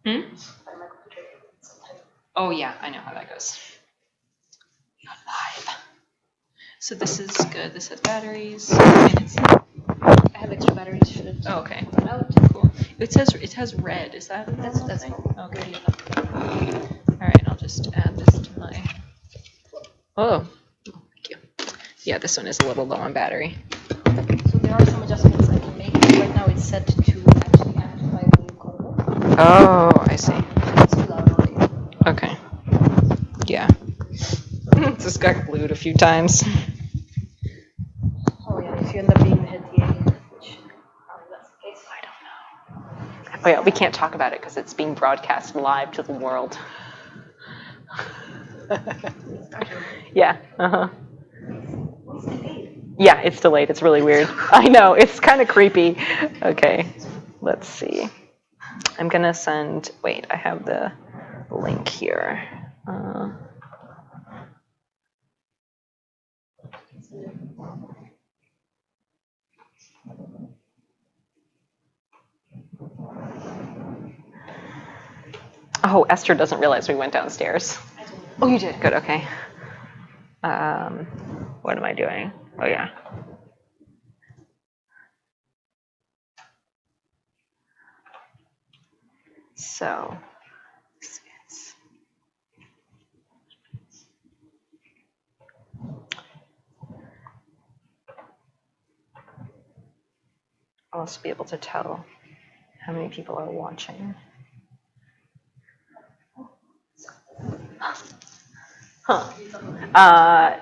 Hmm? Oh yeah, I know how that goes. Not live. So this is good. This has batteries. And I have extra batteries. Should it? Oh, okay. Put out? Cool. It has red. Is that a normal That's thing? normal. Okay. All right. I'll just add this to my. Oh, thank you. Yeah, this one is a little low on battery. So there are some adjustments I can make. Right now it's set to actually amplify the color. Oh, I see. It's too loud already. Okay. Yeah. This got glued a few times. Oh yeah, if you end up being the head TA, which probably that's the case. I don't know. Oh yeah, we can't talk about it because it's being broadcast live to the world. Yeah. Uh-huh. Yeah, it's delayed. It's really weird. I know. It's kind of creepy. Okay. Let's see. I'm going to send. Wait, I have the link here. Oh, Esther doesn't realize we went downstairs. Oh, you did? Good. Okay. What am I doing? Oh, yeah. So. I'll also be able to tell how many people are watching. Huh.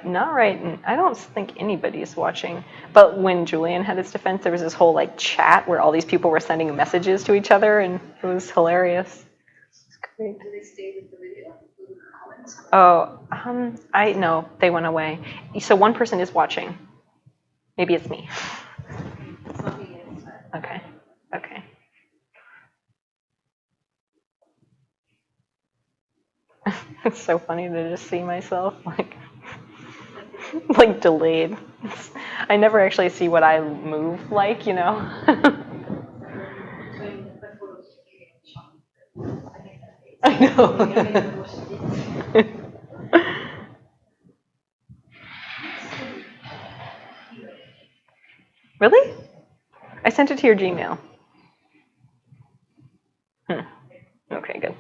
Not right. I don't think anybody's watching. But when Julian had his defense, there was this whole like chat where all these people were sending messages to each other, and it was hilarious. It's great. Do they stay with the video? With the comments? Oh, I know they went away. So one person is watching. Maybe it's me. It's not me. Okay. Okay. It's so funny to just see myself like delayed. I never actually see what I move like, you know. I know. Really? I sent it to your Gmail. Okay, good.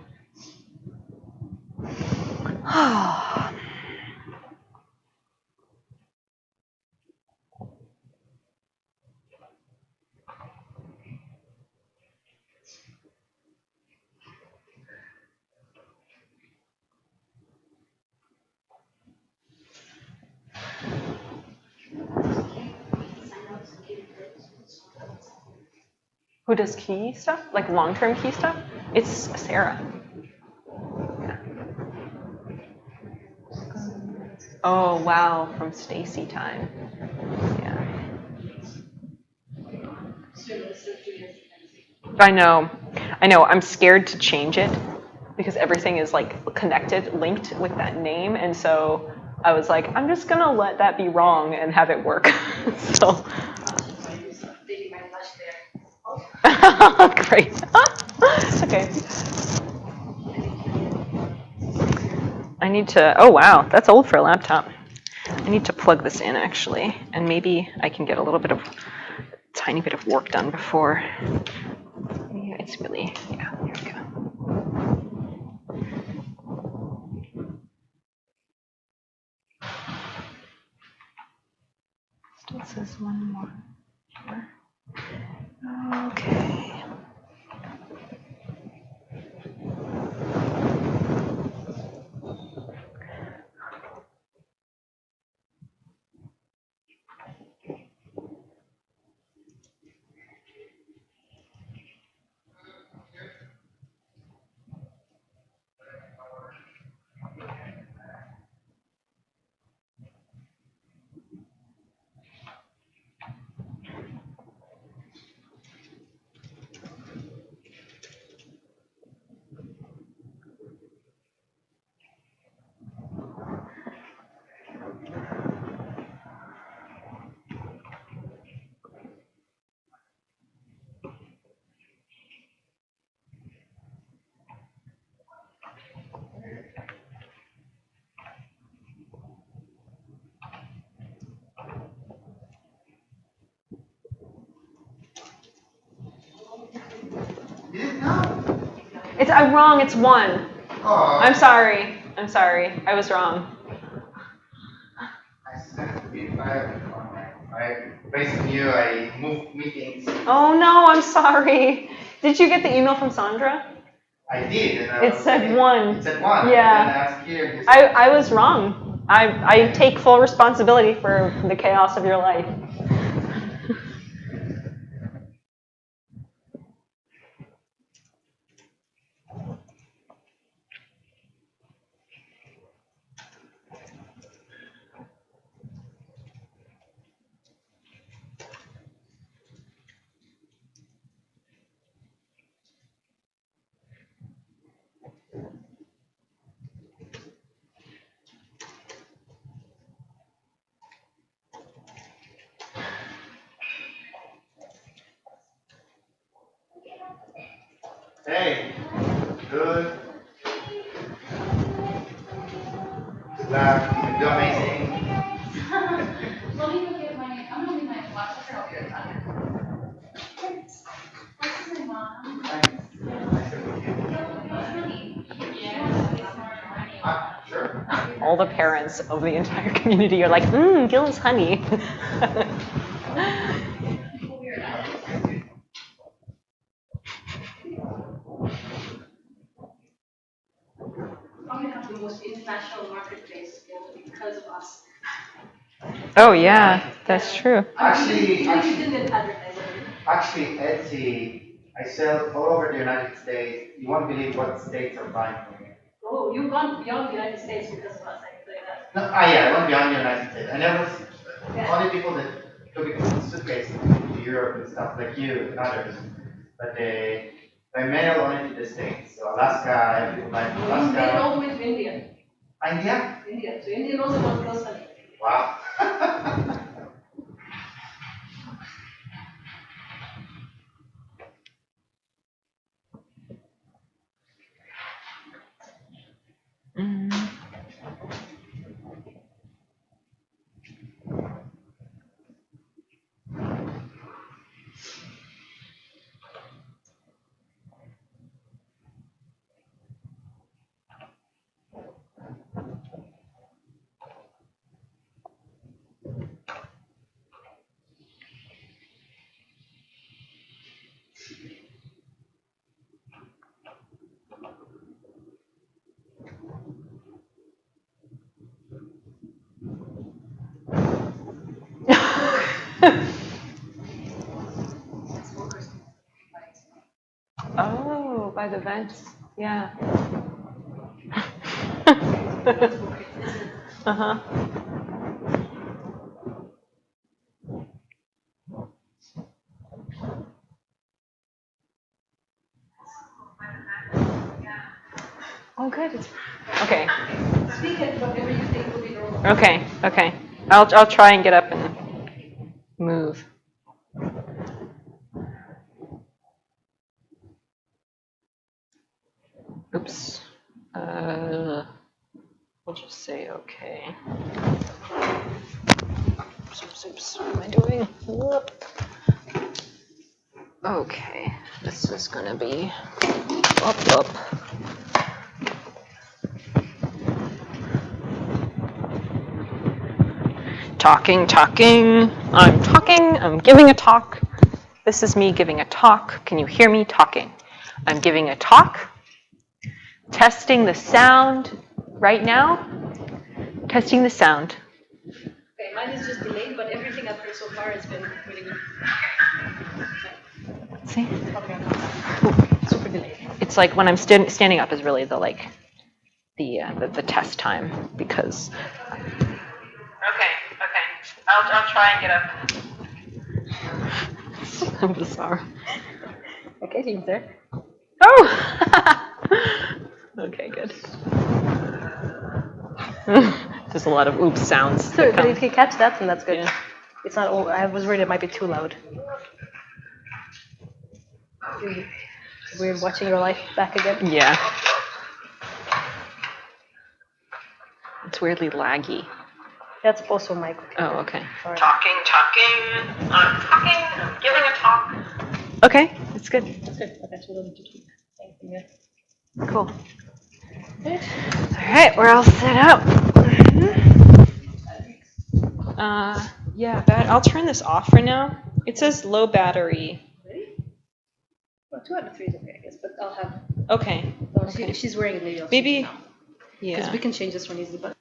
Who does key stuff? Like long-term key stuff? It's Sarah. Oh, wow, from Stacy time. Yeah. I know. I'm scared to change it because everything is like connected, linked with that name. And so I was like, I'm just going to let that be wrong and have it work. So. Great. Okay. I need to, oh wow, that's old for a laptop. I need to plug this in actually, and maybe I can get a little bit of, tiny bit of work done before. Yeah, it's really, yeah, here we go. Still says one more. Okay. I'm wrong. It's 1. Oh. I'm sorry. I was wrong. I sent to be fired. Based on you, I moved meetings. Oh no, I'm sorry. Did you get the email from Sandra? I did. And It said 1. It said 1. Yeah. And then I asked you. I was wrong. I take full responsibility for the chaos of your life. Hey, good. Good luck. You do amazing. Let me go get my, I'm gonna leave my watch here, I'll be right back. This is my mom. Nice to meet you. Sure. All the parents of the entire community are like, Gil's honey. Probably have the most international marketplace because of us. Oh yeah, that's true. Actually, You didn't advertise it. Actually, Etsy, I sell all over the United States. You won't believe what states are buying from me. Oh, you've gone beyond the United States because of us, I can tell you that. No, yeah, I went beyond the United States. I never, only people that took it in suitcase to Europe and stuff like you and others. But they mail only to the States. So Alaska, I have people buy from You made it all Alaska. the way to India. India? India. So India knows about girls honey. Wow. Oh, by the vents. Yeah. Uh-huh. Oh, good. Okay. Speak it, whatever you think will be normal. Okay. I'll try and get up and move. Oops. We'll just say okay. Oops. What am I doing? Whoop. Okay. This is gonna be up. Talking. I'm talking. I'm giving a talk. This is me giving a talk. Can you hear me talking? I'm giving a talk. Testing the sound right now. Testing the sound. Okay, mine is just delayed, but everything I've heard so far has been really good. See? Probably not super delayed. It's like when I'm standing up is really the test time because. Okay. I'll try and get up. I'm bizarre. Okay, seems there. Oh. Okay, good. There's a lot of oops sounds. So, but if you catch that, then that's good. Yeah. It's not. I was worried it might be too loud. We're watching your life back again. Yeah. It's weirdly laggy. That's also my computer. Oh, okay. Sorry. Talking. I'm talking. I'm giving a talk. Okay, that's good. That's good. Okay, so we don't need to tweet. Anything good? Cool. Right. All right, we're all set up. Yeah, I'll turn this off for now. It says low battery. Ready? Well, 2 out of 3 is okay, I guess, but I'll have. Okay. Well, Okay. if she's wearing it, maybe I'll Maybe. Because Yeah. we can change this one easily, but.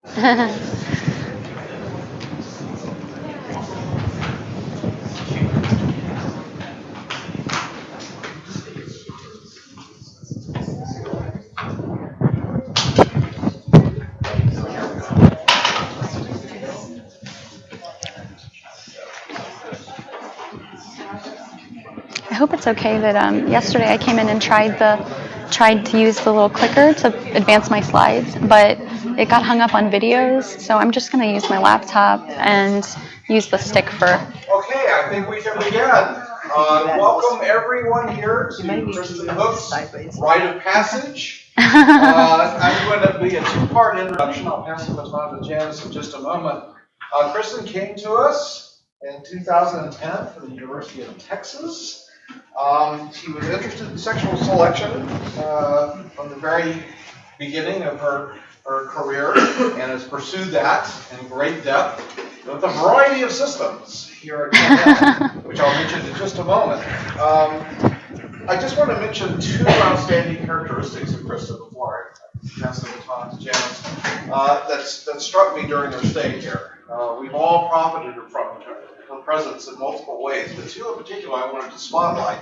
I hope it's okay that yesterday I came in and tried to use the little clicker to advance my slides, but it got hung up on videos, so I'm just going to use my laptop and use the stick for. Okay, I think we can begin. Welcome everyone here to Kristen Hook's Rite of Passage. I'm going to be a two-part introduction. I'll pass the baton to Janice in just a moment. Kristen came to us in 2010 from the University of Texas. She was interested in sexual selection from the very beginning of her career and has pursued that in great depth with a variety of systems here at Cornell, which I'll mention in just a moment. I just want to mention two outstanding characteristics of Krista before I pass the baton to Janice that struck me during her stay here. We've all profited from her presence in multiple ways, but two in particular I wanted to spotlight.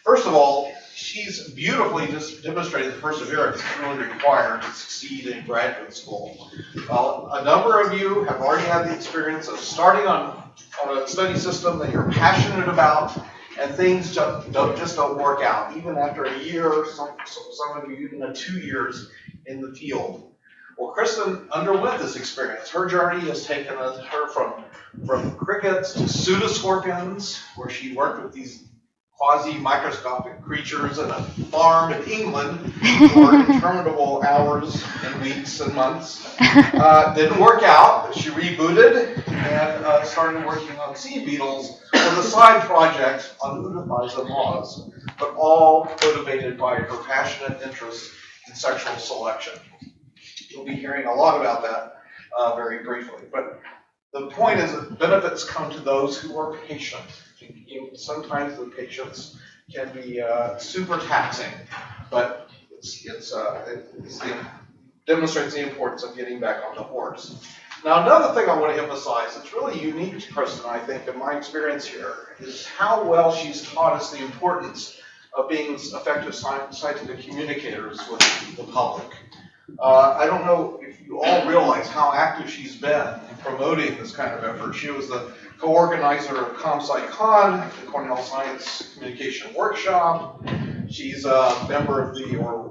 First of all, she's beautifully just demonstrated the perseverance that's really required to succeed in graduate school. A number of you have already had the experience of starting on a study system that you're passionate about, and things just don't work out, even after a year, some of you even 2 years in the field. Well, Kristen underwent this experience. Her journey has taken her from crickets to pseudoscorpions, where she worked with these quasi-microscopic creatures in a farm in England for interminable hours and weeks and months. Didn't work out, but she rebooted and started working on sea beetles as a side project on Utaphiza moths, but all motivated by her passionate interest in sexual selection. You'll be hearing a lot about that very briefly. But the point is that benefits come to those who are patient. Sometimes the patience can be super taxing, but it demonstrates the importance of getting back on the horse. Now, another thing I want to emphasize that's really unique to Kristen, I think, in my experience here, is how well she's taught us the importance of being effective scientific communicators with the public. I don't know if you all realize how active she's been in promoting this kind of effort. She was the co-organizer of ComSciCon, the Cornell Science Communication Workshop. She's a member of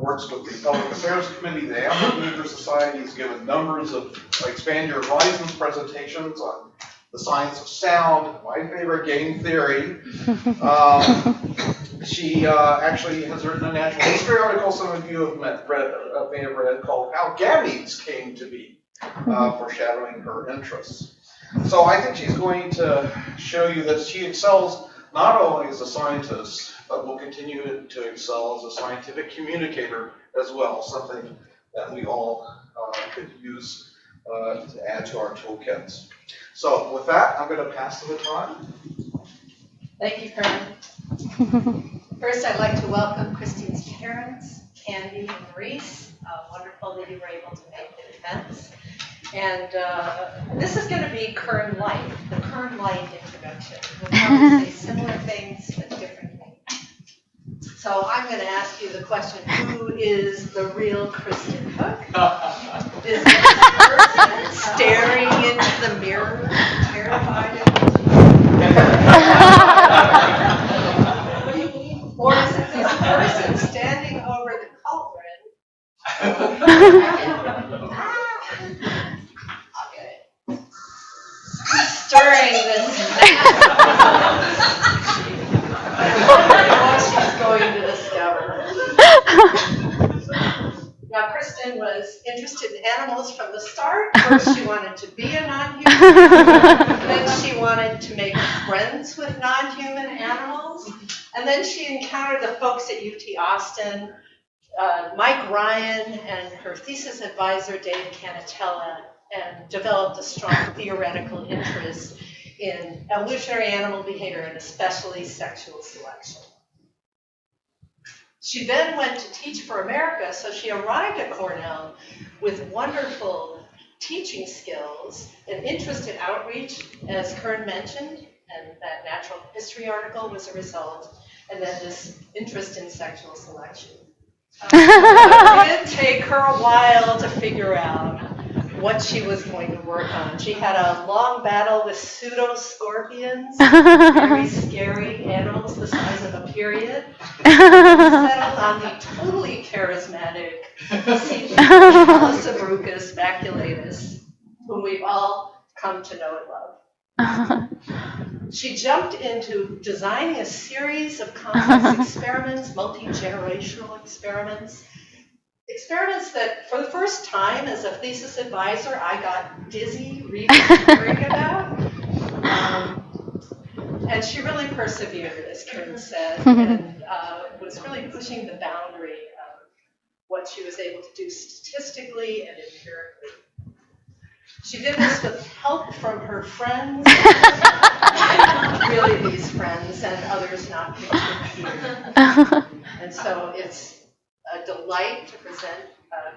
works with the Public Affairs Committee, the Amphitheater Society. Has given numbers of Expand Your Horizons presentations on the science of sound, my favorite, game theory. She actually has written a natural history article some of you may have read called How Gametes Came to Be, foreshadowing her interests. So I think she's going to show you that she excels not only as a scientist, but will continue to excel as a scientific communicator as well, something that we all could use to add to our toolkits. So with that, I'm going to pass the baton. Thank you, Karen. First, I'd like to welcome Christine's parents, Candy and Maurice. Wonderful that you were able to make the events. And this is going to be Kern Light, the Kern Light introduction. We'll probably say similar things, but different things. So I'm going to ask you the question, who is the real Kristen Hook? Is it a person staring into the mirror, terrified of or is it this person standing over the cauldron? I'll get it. Stirring this what she's going to discover. Now, Kristen was interested in animals from the start. First, she wanted to be a non-human. Then she wanted to make friends with non-human animals. And then she encountered the folks at UT Austin, Mike Ryan and her thesis advisor, David Canatella, and developed a strong theoretical interest in evolutionary animal behavior and especially sexual selection. She then went to teach for America, so she arrived at Cornell with wonderful teaching skills, an interest in outreach, as Kern mentioned, and that natural history article was a result, and then this interest in sexual selection. It did take her a while to figure out what she was going to work on. She had a long battle with pseudo-scorpions, very scary animals the size of a period, and settled on the totally charismatic Calisabrucus maculatus, whom we've all come to know and love. She jumped into designing a series of complex experiments, multi-generational experiments that, for the first time as a thesis advisor, I got dizzy reading and hearing about. And she really persevered, as Karen said, and was really pushing the boundary of what she was able to do statistically and empirically. She did this with help from her friends, really these friends and others not pictured here. And so it's a delight to present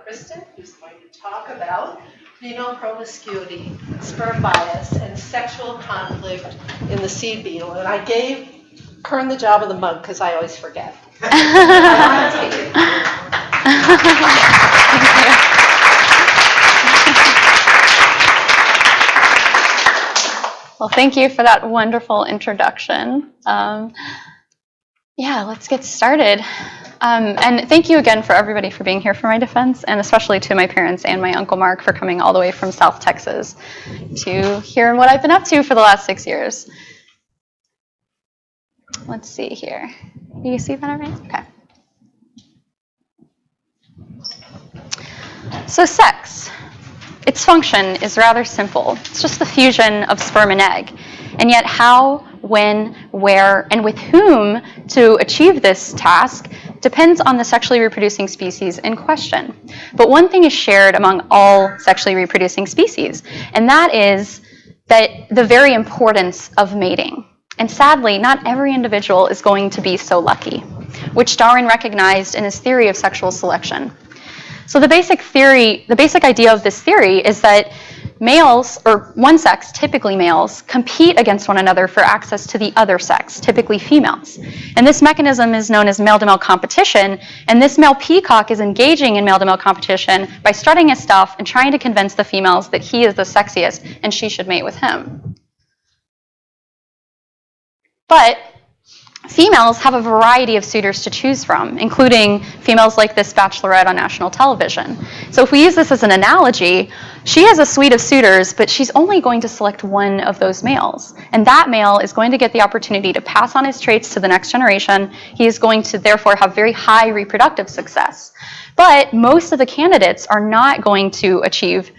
Kristen, who's going to talk about female promiscuity, sperm bias, and sexual conflict in the seed beetle. And I gave Kern the job of the mug because I always forget. I want to take it. Well, thank you for that wonderful introduction. Yeah, let's get started. And thank you again for everybody for being here for my defense, and especially to my parents and my Uncle Mark for coming all the way from South Texas to hear what I've been up to for the last 6 years. Let's see here. You see that all right? Okay. So sex. Its function is rather simple. It's just the fusion of sperm and egg. And yet how, when, where, and with whom to achieve this task depends on the sexually reproducing species in question. But one thing is shared among all sexually reproducing species, and that is that the very importance of mating. And sadly, not every individual is going to be so lucky, which Darwin recognized in his theory of sexual selection. So the basic idea of this theory is that males, or one sex, typically males, compete against one another for access to the other sex, typically females. And this mechanism is known as male-to-male competition, and this male peacock is engaging in male-to-male competition by strutting his stuff and trying to convince the females that he is the sexiest and she should mate with him. But females have a variety of suitors to choose from, including females like this bachelorette on national television. So if we use this as an analogy, she has a suite of suitors, but she's only going to select one of those males. And that male is going to get the opportunity to pass on his traits to the next generation. He is going to therefore have very high reproductive success. But most of the candidates are not going to achieve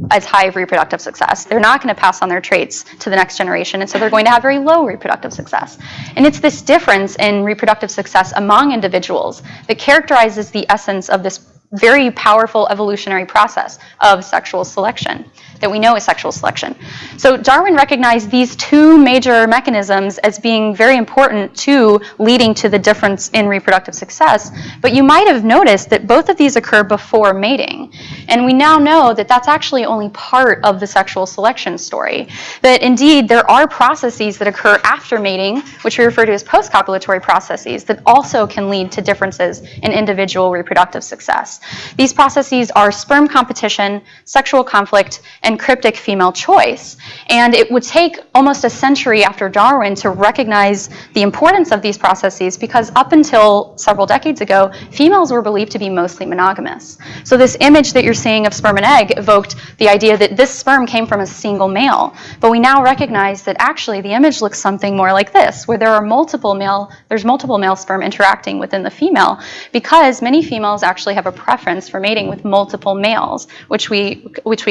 as high of reproductive success. They're not going to pass on their traits to the next generation, and so they're going to have very low reproductive success. And it's this difference in reproductive success among individuals that characterizes the essence of this very powerful evolutionary process of sexual selection that we know is sexual selection. So Darwin recognized these two major mechanisms as being very important to leading to the difference in reproductive success, but you might have noticed that both of these occur before mating. And we now know that that's actually only part of the sexual selection story. That indeed there are processes that occur after mating, which we refer to as post-copulatory processes, that also can lead to differences in individual reproductive success. These processes are sperm competition, sexual conflict, and cryptic female choice. And it would take almost a century after Darwin to recognize the importance of these processes, because up until several decades ago, females were believed to be mostly monogamous. So this image that you're seeing of sperm and egg evoked the idea that this sperm came from a single male. But we now recognize that actually the image looks something more like this, where there's multiple male sperm interacting within the female, because many females actually have a preference for mating with multiple males, which we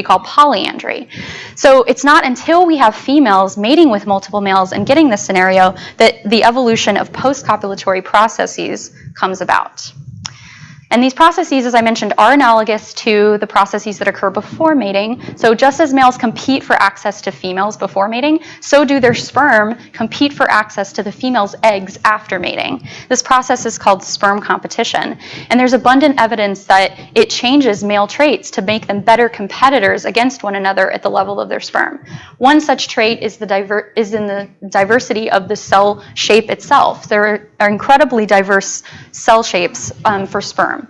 call polyandry. So it's not until we have females mating with multiple males and getting this scenario that the evolution of post-copulatory processes comes about. And these processes, as I mentioned, are analogous to the processes that occur before mating. So just as males compete for access to females before mating, so do their sperm compete for access to the female's eggs after mating. This process is called sperm competition. And there's abundant evidence that it changes male traits to make them better competitors against one another at the level of their sperm. One such trait is in the diversity of the cell shape itself. There are incredibly diverse cell shapes for sperm.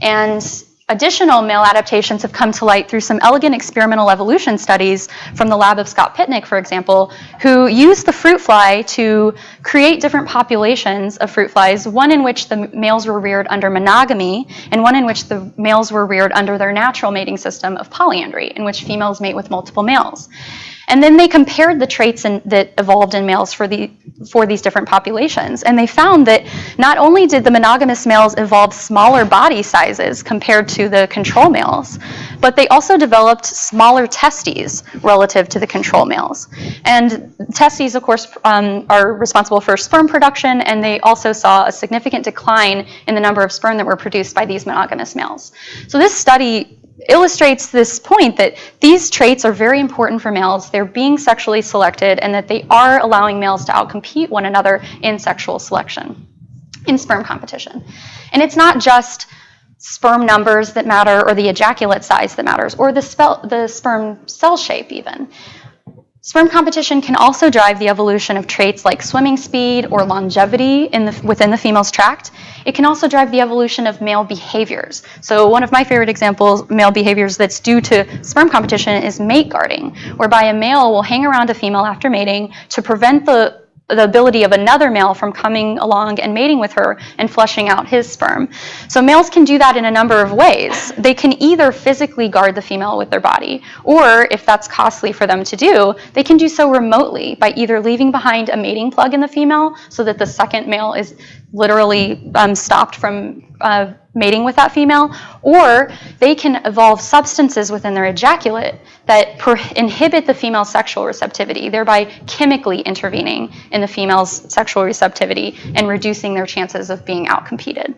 And additional male adaptations have come to light through some elegant experimental evolution studies from the lab of Scott Pitnick, for example, who used the fruit fly to create different populations of fruit flies, one in which the males were reared under monogamy, and one in which the males were reared under their natural mating system of polyandry, in which females mate with multiple males. And then they compared the traits that evolved in males for these different populations. And they found that not only did the monogamous males evolve smaller body sizes compared to the control males, but they also developed smaller testes relative to the control males. And testes, of course, are responsible for sperm production, and they also saw a significant decline in the number of sperm that were produced by these monogamous males. So this study illustrates this point that these traits are very important for males, they're being sexually selected, and that they are allowing males to outcompete one another in sexual selection, in sperm competition. And it's not just sperm numbers that matter, or the ejaculate size that matters, or the sperm cell shape even. Sperm competition can also drive the evolution of traits like swimming speed or longevity within the female's tract. It can also drive the evolution of male behaviors. So one of my favorite examples, male behaviors that's due to sperm competition, is mate guarding, whereby a male will hang around a female after mating to prevent the ability of another male from coming along and mating with her and flushing out his sperm. So males can do that in a number of ways. They can either physically guard the female with their body, or if that's costly for them to do, they can do so remotely by either leaving behind a mating plug in the female so that the second male is literally stopped from mating with that female, or they can evolve substances within their ejaculate that inhibit the female's sexual receptivity, thereby chemically intervening in the female's sexual receptivity and reducing their chances of being outcompeted.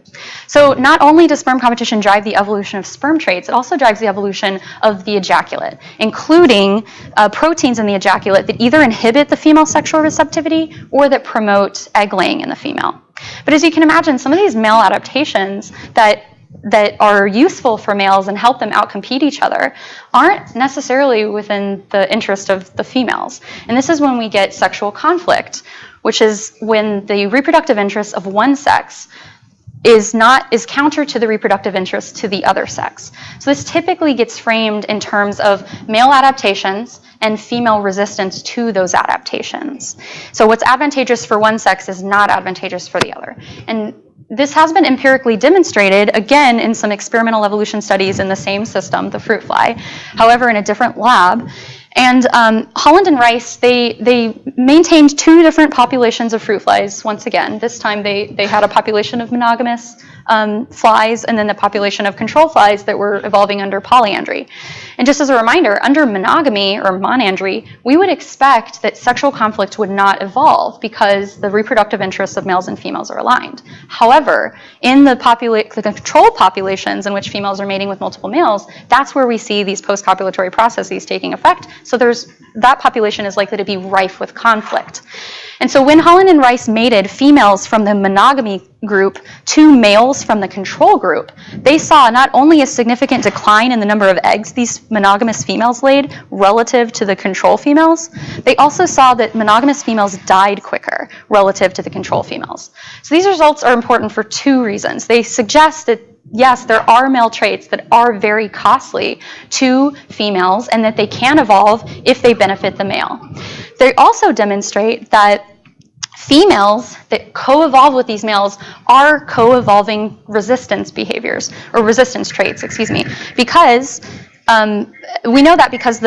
So not only does sperm competition drive the evolution of sperm traits, it also drives the evolution of the ejaculate, including proteins in the ejaculate that either inhibit the female's sexual receptivity or that promote egg laying in the female. But as you can imagine, some of these male adaptations that are useful for males and help them outcompete each other aren't necessarily within the interest of the females. And this is when we get sexual conflict, which is when the reproductive interests of one sex is counter to the reproductive interest to the other sex. So this typically gets framed in terms of male adaptations and female resistance to those adaptations. So what's advantageous for one sex is not advantageous for the other. And this has been empirically demonstrated, again, in some experimental evolution studies in the same system, the fruit fly, however, in a different lab. And Holland and Rice, they maintained two different populations of fruit flies once again. This time they had a population of monogamous flies and then the population of control flies that were evolving under polyandry. And just as a reminder, under monogamy or monandry, we would expect that sexual conflict would not evolve because the reproductive interests of males and females are aligned. However, in the control populations in which females are mating with multiple males, that's where we see these post-copulatory processes taking effect. So that population is likely to be rife with conflict. And so when Holland and Rice mated females from the monogamy group to males from the control group, they saw not only a significant decline in the number of eggs these monogamous females laid relative to the control females, they also saw that monogamous females died quicker relative to the control females. So these results are important for two reasons. They suggest that yes, there are male traits that are very costly to females and that they can evolve if they benefit the male. They also demonstrate that females that co-evolve with these males are co-evolving resistance behaviors, or resistance traits, because we know that because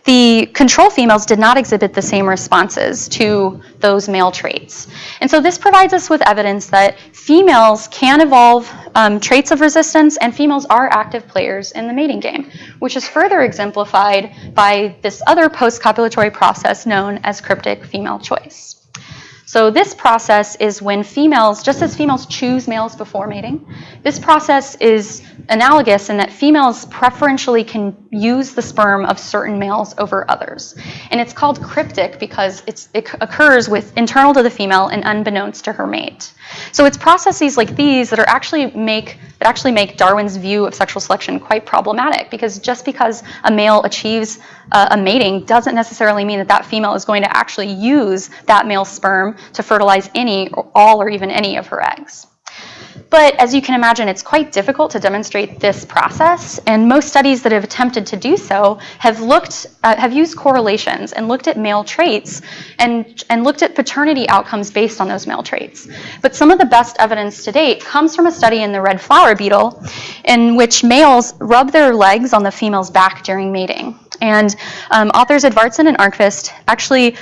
the control females did not exhibit the same responses to those male traits. And so this provides us with evidence that females can evolve traits of resistance, and females are active players in the mating game, which is further exemplified by this other post-copulatory process known as cryptic female choice. So this process is when females, just as females choose males before mating, this process is analogous in that females preferentially can use the sperm of certain males over others. And it's called cryptic because it occurs with internal to the female and unbeknownst to her mate. So it's processes like these that actually make Darwin's view of sexual selection quite problematic, because just because a male achieves a mating doesn't necessarily mean that that female is going to actually use that male's sperm to fertilize any or all or even any of her eggs. But as you can imagine, it's quite difficult to demonstrate this process, and most studies that have attempted to do so have used correlations and looked at male traits and looked at paternity outcomes based on those male traits. But some of the best evidence to date comes from a study in the red flower beetle in which males rub their legs on the female's back during mating. And authors Edvardsen and Arnquist actually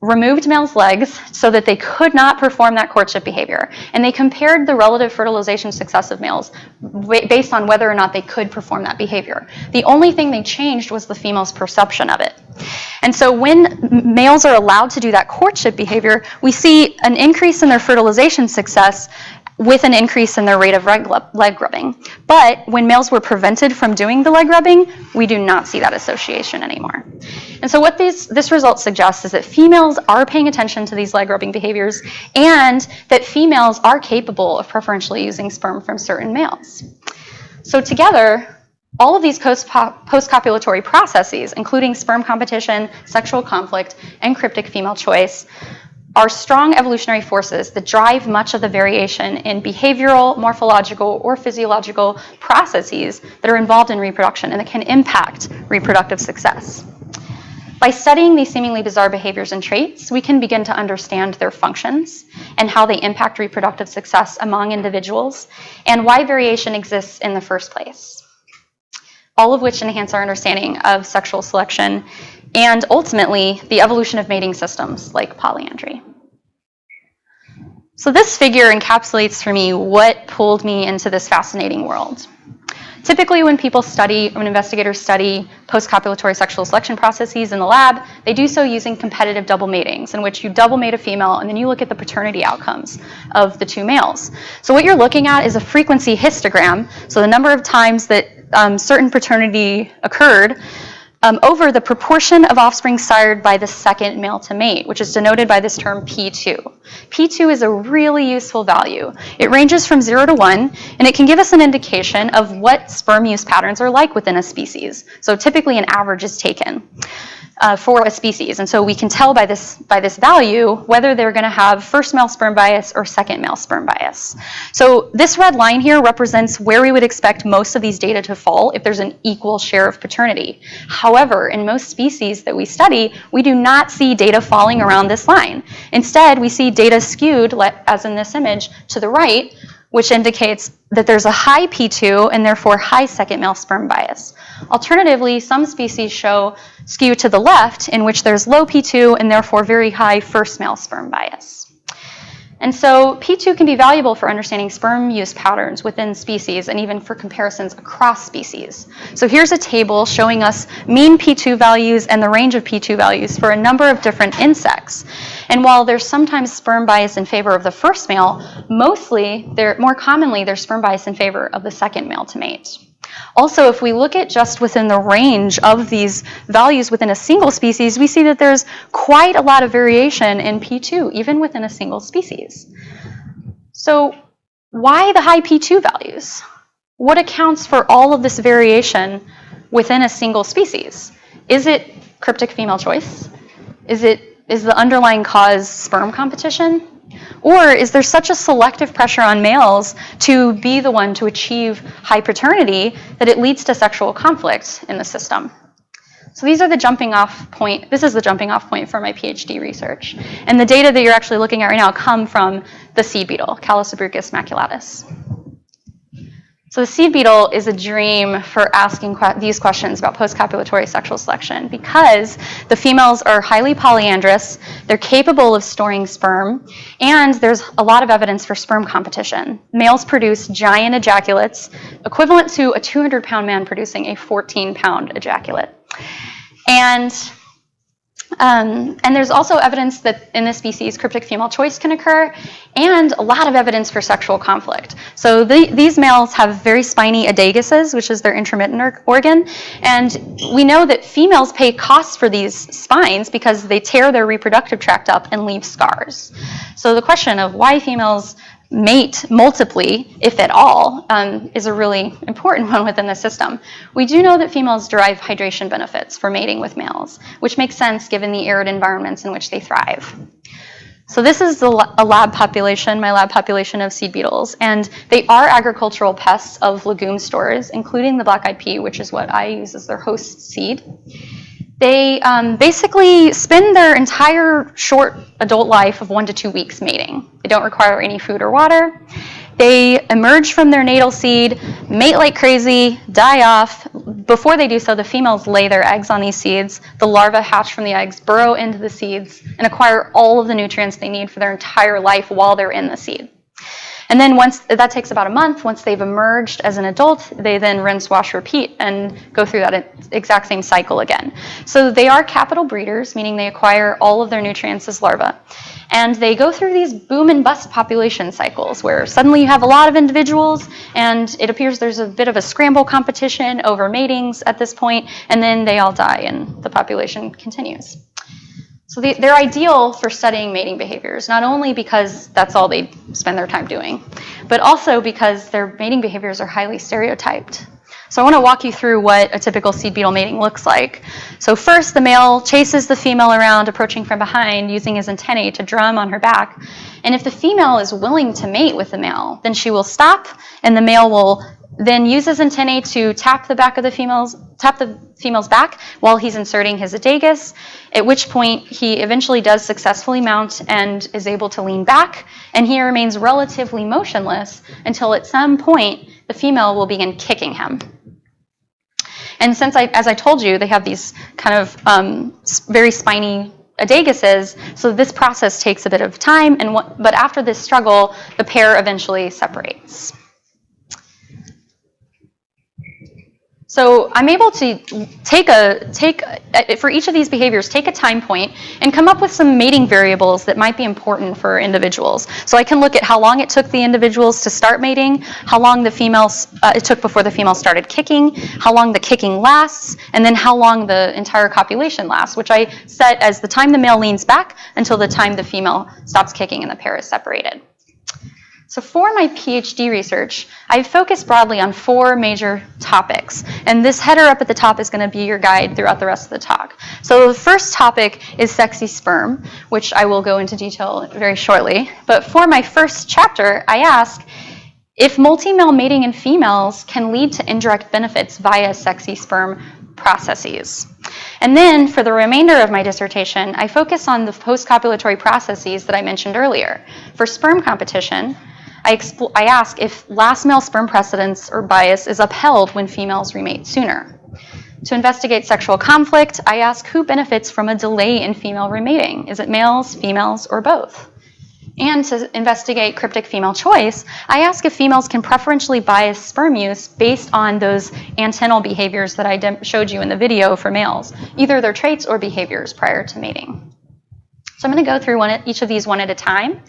removed males' legs so that they could not perform that courtship behavior. And they compared the relative fertilization success of males based on whether or not they could perform that behavior. The only thing they changed was the female's perception of it. And so when males are allowed to do that courtship behavior, we see an increase in their fertilization success with an increase in their rate of leg rubbing. But when males were prevented from doing the leg rubbing, we do not see that association anymore. And so what this result suggests is that females are paying attention to these leg rubbing behaviors, and that females are capable of preferentially using sperm from certain males. So together, all of these post-copulatory processes, including sperm competition, sexual conflict, and cryptic female choice, are strong evolutionary forces that drive much of the variation in behavioral, morphological, or physiological processes that are involved in reproduction and that can impact reproductive success. By studying these seemingly bizarre behaviors and traits, we can begin to understand their functions and how they impact reproductive success among individuals, and why variation exists in the first place. All of which enhance our understanding of sexual selection and ultimately the evolution of mating systems like polyandry. So this figure encapsulates for me what pulled me into this fascinating world. Typically when investigators study post-copulatory sexual selection processes in the lab, they do so using competitive double matings, in which you double mate a female and then you look at the paternity outcomes of the two males. So what you're looking at is a frequency histogram, so the number of times that certain paternity occurred over the proportion of offspring sired by the second male to mate, which is denoted by this term P2. P2 is a really useful value. It ranges from 0 to 1, and it can give us an indication of what sperm use patterns are like within a species. So typically an average is taken for a species, and so we can tell by this value whether they're going to have first male sperm bias or second male sperm bias. So this red line here represents where we would expect most of these data to fall if there's an equal share of paternity. However, in most species that we study, we do not see data falling around this line. Instead, we see data skewed, as in this image, to the right, which indicates that there's a high P2 and therefore high second male sperm bias. Alternatively, some species skew to the left, in which there's low P2 and therefore very high first male sperm bias. And so P2 can be valuable for understanding sperm use patterns within species and even for comparisons across species. So here's a table showing us mean P2 values and the range of P2 values for a number of different insects. And while there's sometimes sperm bias in favor of the first male, more commonly there's sperm bias in favor of the second male to mate. Also, if we look at just within the range of these values within a single species, we see that there's quite a lot of variation in P2, even within a single species. So why the high P2 values? What accounts for all of this variation within a single species? Is it cryptic female choice? Is the underlying cause sperm competition? Or is there such a selective pressure on males to be the one to achieve high paternity that it leads to sexual conflict in the system? So these are the jumping off point. This is the jumping off point for my PhD research. And the data that you're actually looking at right now come from the seed beetle, Callicebruchus maculatus. So the seed beetle is a dream for asking these questions about post-copulatory sexual selection, because the females are highly polyandrous, they're capable of storing sperm, and there's a lot of evidence for sperm competition. Males produce giant ejaculates, equivalent to a 200-pound man producing a 14-pound ejaculate. And And there's also evidence that in this species, cryptic female choice can occur, and a lot of evidence for sexual conflict. So these males have very spiny adaguses, which is their intermittent organ, and we know that females pay costs for these spines because they tear their reproductive tract up and leave scars. So the question of why females mate multiply, if at all, is a really important one within the system. We do know that females derive hydration benefits for mating with males, which makes sense given the arid environments in which they thrive. So this is a lab population, my lab population of seed beetles, and they are agricultural pests of legume stores, including the black-eyed pea, which is what I use as their host seed. They basically spend their entire short adult life of 1 to 2 weeks mating. They don't require any food or water. They emerge from their natal seed, mate like crazy, die off. Before they do so, the females lay their eggs on these seeds. The larvae hatch from the eggs, burrow into the seeds, and acquire all of the nutrients they need for their entire life while they're in the seed. And then once that takes about a month, once they've emerged as an adult, they then rinse, wash, repeat, and go through that exact same cycle again. So they are capital breeders, meaning they acquire all of their nutrients as larvae. And they go through these boom and bust population cycles where suddenly you have a lot of individuals and it appears there's a bit of a scramble competition over matings at this point, and then they all die and the population continues. So they're ideal for studying mating behaviors, not only because that's all they spend their time doing, but also because their mating behaviors are highly stereotyped. So I want to walk you through what a typical seed beetle mating looks like. So first, the male chases the female around, approaching from behind, using his antennae to drum on her back. And if the female is willing to mate with the male, then she will stop, and the male will then use his antennae to tap the female's back while he's inserting his adagus, at which point he eventually does successfully mount and is able to lean back, and he remains relatively motionless until at some point the female will begin kicking him. And since, as I told you, they have these kind of very spiny adaguses, so this process takes a bit of time, but after this struggle, the pair eventually separates. So I'm able to for each of these behaviors, take a time point and come up with some mating variables that might be important for individuals. So I can look at how long it took the individuals to start mating, how long it took before the female started kicking, how long the kicking lasts, and then how long the entire copulation lasts, which I set as the time the male leans back until the time the female stops kicking and the pair is separated. So for my PhD research, I've focused broadly on 4 major topics, and this header up at the top is going to be your guide throughout the rest of the talk. So the first topic is sexy sperm, which I will go into detail very shortly. But for my first chapter, I ask if multi-male mating in females can lead to indirect benefits via sexy sperm processes. And then for the remainder of my dissertation, I focus on the post-copulatory processes that I mentioned earlier. For sperm competition, I ask if last male sperm precedence or bias is upheld when females remate sooner. To investigate sexual conflict, I ask who benefits from a delay in female remating. Is it males, females, or both? And to investigate cryptic female choice, I ask if females can preferentially bias sperm use based on those antennal behaviors that I showed you in the video for males, either their traits or behaviors prior to mating. So I'm going to go through each of these one at a time.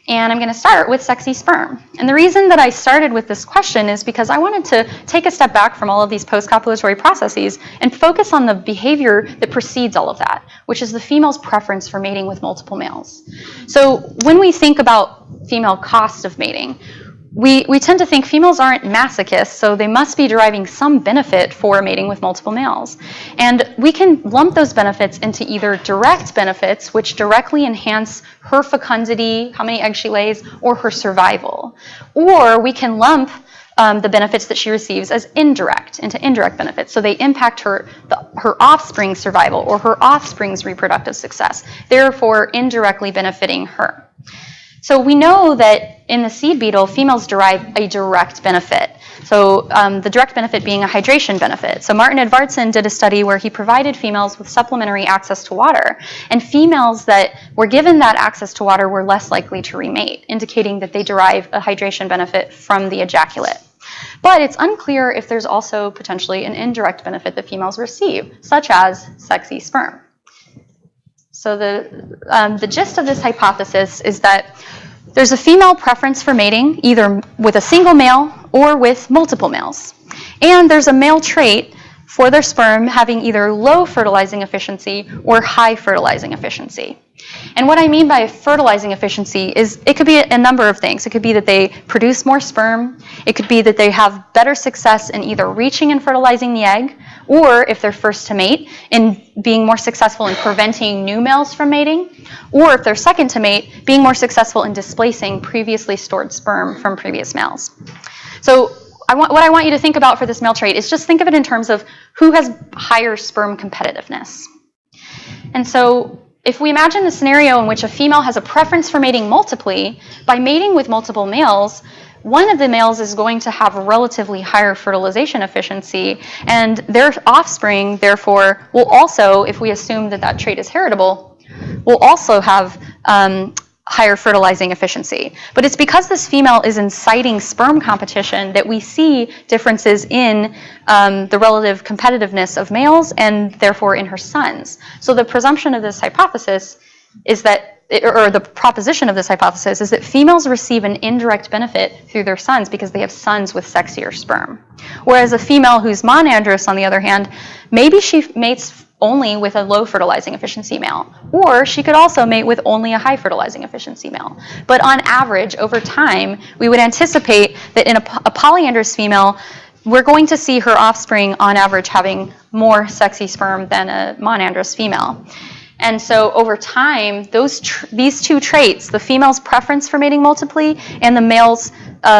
And I'm going to start with sexy sperm. And the reason that I started with this question is because I wanted to take a step back from all of these post-copulatory processes and focus on the behavior that precedes all of that, which is the female's preference for mating with multiple males. So when we think about female cost of mating, we tend to think females aren't masochists, so they must be deriving some benefit for mating with multiple males. And we can lump those benefits into either direct benefits, which directly enhance her fecundity, how many eggs she lays, or her survival. Or we can lump the benefits that she receives as into indirect benefits. So they impact her offspring's survival or her offspring's reproductive success, therefore indirectly benefiting her. So we know that in the seed beetle, females derive a direct benefit. So the direct benefit being a hydration benefit. So Martin Edvardsen did a study where he provided females with supplementary access to water. And females that were given that access to water were less likely to remate, indicating that they derive a hydration benefit from the ejaculate. But it's unclear if there's also potentially an indirect benefit that females receive, such as sexy sperm. So the gist of this hypothesis is that there's a female preference for mating, either with a single male or with multiple males. And there's a male trait for their sperm having either low fertilizing efficiency or high fertilizing efficiency. And what I mean by fertilizing efficiency is it could be a number of things. It could be that they produce more sperm. It could be that they have better success in either reaching and fertilizing the egg, or if they're first to mate, in being more successful in preventing new males from mating, or if they're second to mate, being more successful in displacing previously stored sperm from previous males. So what I want you to think about for this male trait is just think of it in terms of who has higher sperm competitiveness. And so if we imagine the scenario in which a female has a preference for mating multiply, by mating with multiple males, one of the males is going to have a relatively higher fertilization efficiency, and their offspring, therefore, will also, if we assume that that trait is heritable, will also have higher fertilizing efficiency. But it's because this female is inciting sperm competition that we see differences in the relative competitiveness of males and therefore in her sons. So the presumption of this hypothesis is that, or the proposition of this hypothesis is that females receive an indirect benefit through their sons because they have sons with sexier sperm. Whereas a female who's monandrous, on the other hand, maybe she mates only with a low fertilizing efficiency male, or she could also mate with only a high fertilizing efficiency male. But on average, over time, we would anticipate that in a polyandrous female, we're going to see her offspring on average having more sexy sperm than a monandrous female. And so over time, these two traits, the female's preference for mating multiply and the male's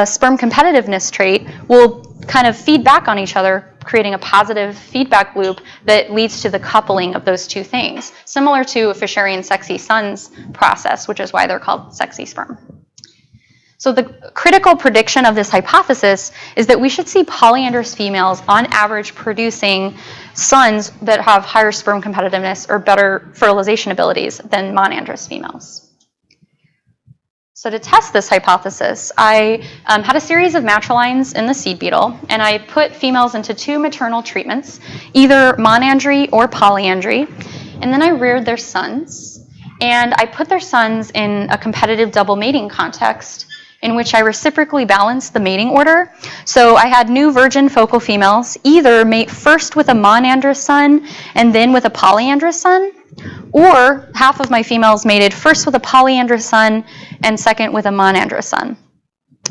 sperm competitiveness trait, will kind of feed back on each other, creating a positive feedback loop that leads to the coupling of those two things, similar to a Fisherian sexy sons process, which is why they're called sexy sperm. So the critical prediction of this hypothesis is that we should see polyandrous females on average producing sons that have higher sperm competitiveness or better fertilization abilities than monandrous females. So to test this hypothesis, I had a series of matrilines in the seed beetle, and I put females into 2 maternal treatments, either monandry or polyandry, and then I reared their sons, and I put their sons in a competitive double mating context in which I reciprocally balanced the mating order. So I had new virgin focal females either mate first with a monandrous son and then with a polyandrous son, or half of my females mated first with a polyandrous son and second with a monandrous son.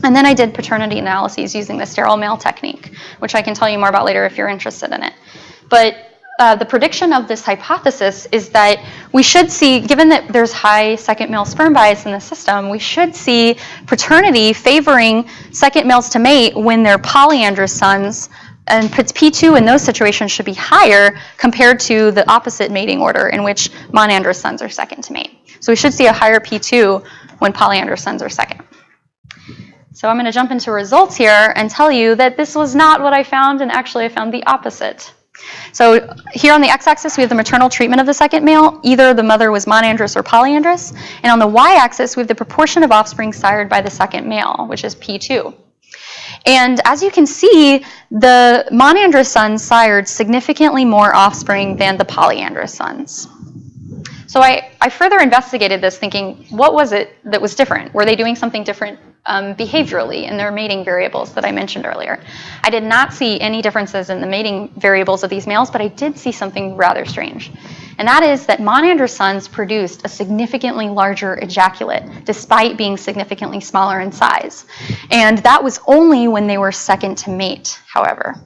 And then I did paternity analyses using the sterile male technique, which I can tell you more about later if you're interested in it. But the prediction of this hypothesis is that we should see, given that there's high second male sperm bias in the system, we should see paternity favoring second males to mate when they're polyandrous sons, and P2 in those situations should be higher compared to the opposite mating order in which monandrous sons are second to mate. So we should see a higher P2 when polyandrous sons are second. So I'm going to jump into results here and tell you that this was not what I found, and actually I found the opposite. So here on the x-axis, we have the maternal treatment of the second male. Either the mother was monandrous or polyandrous. And on the y-axis, we have the proportion of offspring sired by the second male, which is P2. And as you can see, the monandrous sons sired significantly more offspring than the polyandrous sons. So I further investigated this thinking, what was it that was different? Were they doing something different behaviorally in their mating variables that I mentioned earlier? I did not see any differences in the mating variables of these males, but I did see something rather strange. And that is that monandrous sons produced a significantly larger ejaculate, despite being significantly smaller in size. And that was only when they were second to mate, however.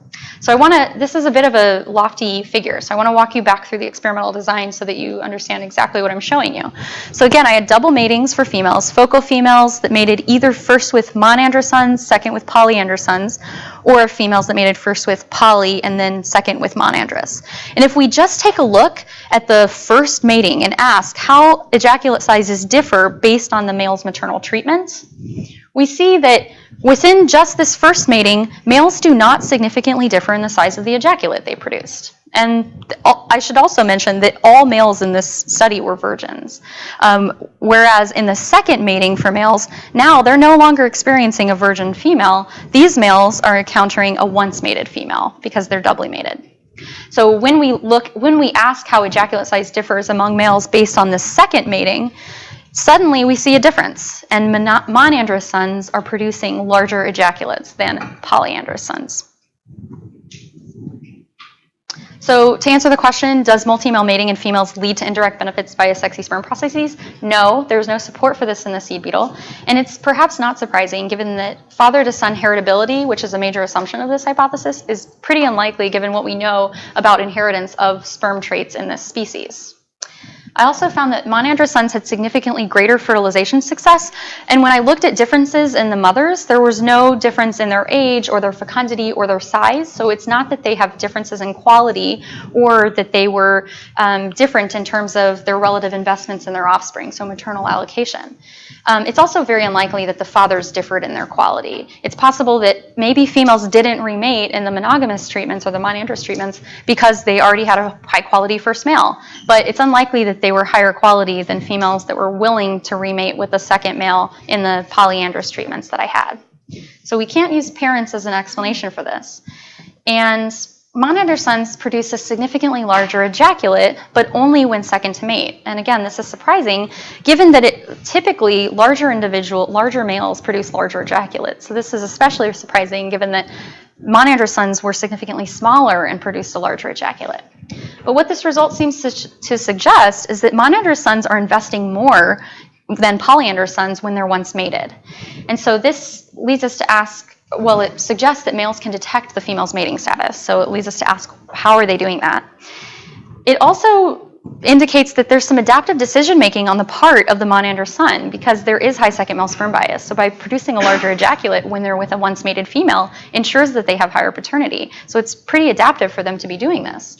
So this is a bit of a lofty figure, so I want to walk you back through the experimental design so that you understand exactly what I'm showing you. So again, I had double matings for females, focal females that mated either first with monandrous sons, second with polyandrous sons, or females that mated first with poly and then second with monandrous. And if we just take a look at the first mating and ask how ejaculate sizes differ based on the male's maternal treatment, we see that within just this first mating, males do not significantly differ in the size of the ejaculate they produced. And I should also mention that all males in this study were virgins. Whereas in the second mating for males, now they're no longer experiencing a virgin female. These males are encountering a once mated female because they're doubly mated. So when we ask how ejaculate size differs among males based on the second mating, suddenly we see a difference, and monandrous sons are producing larger ejaculates than polyandrous sons. So to answer the question, does multi-male mating in females lead to indirect benefits via sexy sperm processes? No, there's no support for this in the seed beetle. And it's perhaps not surprising given that father-to-son heritability, which is a major assumption of this hypothesis, is pretty unlikely given what we know about inheritance of sperm traits in this species. I also found that monandrous sons had significantly greater fertilization success, and when I looked at differences in the mothers, there was no difference in their age or their fecundity or their size, so it's not that they have differences in quality or that they were different in terms of their relative investments in their offspring, so maternal allocation. It's also very unlikely that the fathers differed in their quality. It's possible that maybe females didn't remate in the monogamous treatments or the monandrous treatments because they already had a high quality first male, but it's unlikely that they were higher quality than females that were willing to remate with a second male in the polyandrous treatments that I had. So we can't use parents as an explanation for this. And monandrous sons produce a significantly larger ejaculate, but only when second to mate. And again, this is surprising, given that typically larger males produce larger ejaculates. So this is especially surprising given that monandrous sons were significantly smaller and produced a larger ejaculate. But what this result seems to suggest is that monandrous sons are investing more than polyandrous sons when they're once mated. And so this leads us to ask, well, it suggests that males can detect the female's mating status. So it leads us to ask, how are they doing that? It also indicates that there's some adaptive decision making on the part of the monandrous son because there is high second male sperm bias. So by producing a larger ejaculate when they're with a once mated female ensures that they have higher paternity. So it's pretty adaptive for them to be doing this.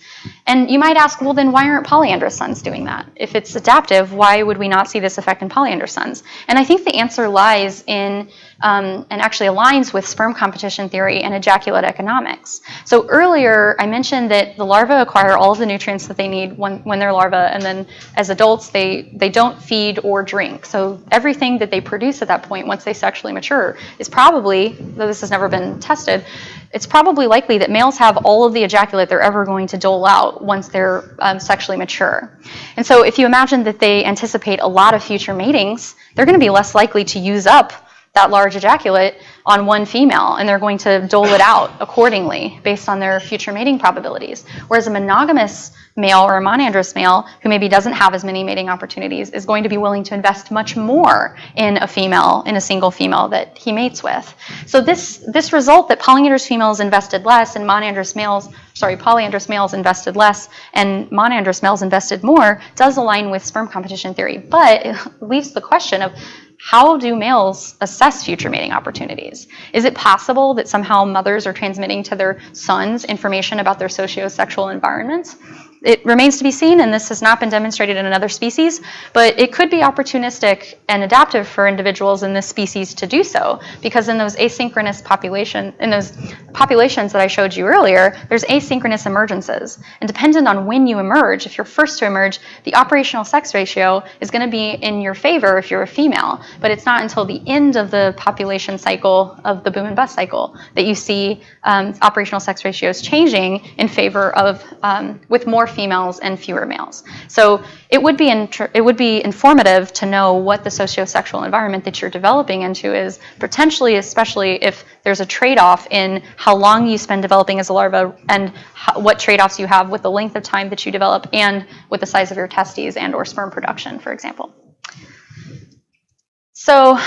And you might ask, well, then why aren't polyandrous sons doing that? If it's adaptive, why would we not see this effect in polyandrous sons? And I think the answer lies in, and actually aligns with sperm competition theory and ejaculate economics. So earlier, I mentioned that the larvae acquire all of the nutrients that they need when they're larvae, and then as adults, they don't feed or drink. So everything that they produce at that point, once they sexually mature, is probably, though this has never been tested, it's probably likely that males have all of the ejaculate they're ever going to dole out once they're sexually mature. And so if you imagine that they anticipate a lot of future matings, they're going to be less likely to use up that large ejaculate on one female, and they're going to dole it out accordingly based on their future mating probabilities. Whereas a monogamous male or a monandrous male who maybe doesn't have as many mating opportunities is going to be willing to invest much more in a female, in a single female that he mates with. So this result that polyandrous females invested less and polyandrous males invested less and monandrous males invested more does align with sperm competition theory, but it leaves the question of, how do males assess future mating opportunities? Is it possible that somehow mothers are transmitting to their sons information about their socio-sexual environments? It remains to be seen, and this has not been demonstrated in another species, but it could be opportunistic and adaptive for individuals in this species to do so, because in those asynchronous populations that I showed you earlier, there's asynchronous emergences. And dependent on when you emerge, if you're first to emerge, the operational sex ratio is going to be in your favor if you're a female, but it's not until the end of the population cycle of the boom and bust cycle that you see operational sex ratios changing in favor of with more females and fewer males. So it would be informative to know what the socio-sexual environment that you're developing into is, potentially, especially if there's a trade-off in how long you spend developing as a larva and what trade-offs you have with the length of time that you develop and with the size of your testes and or sperm production, for example. So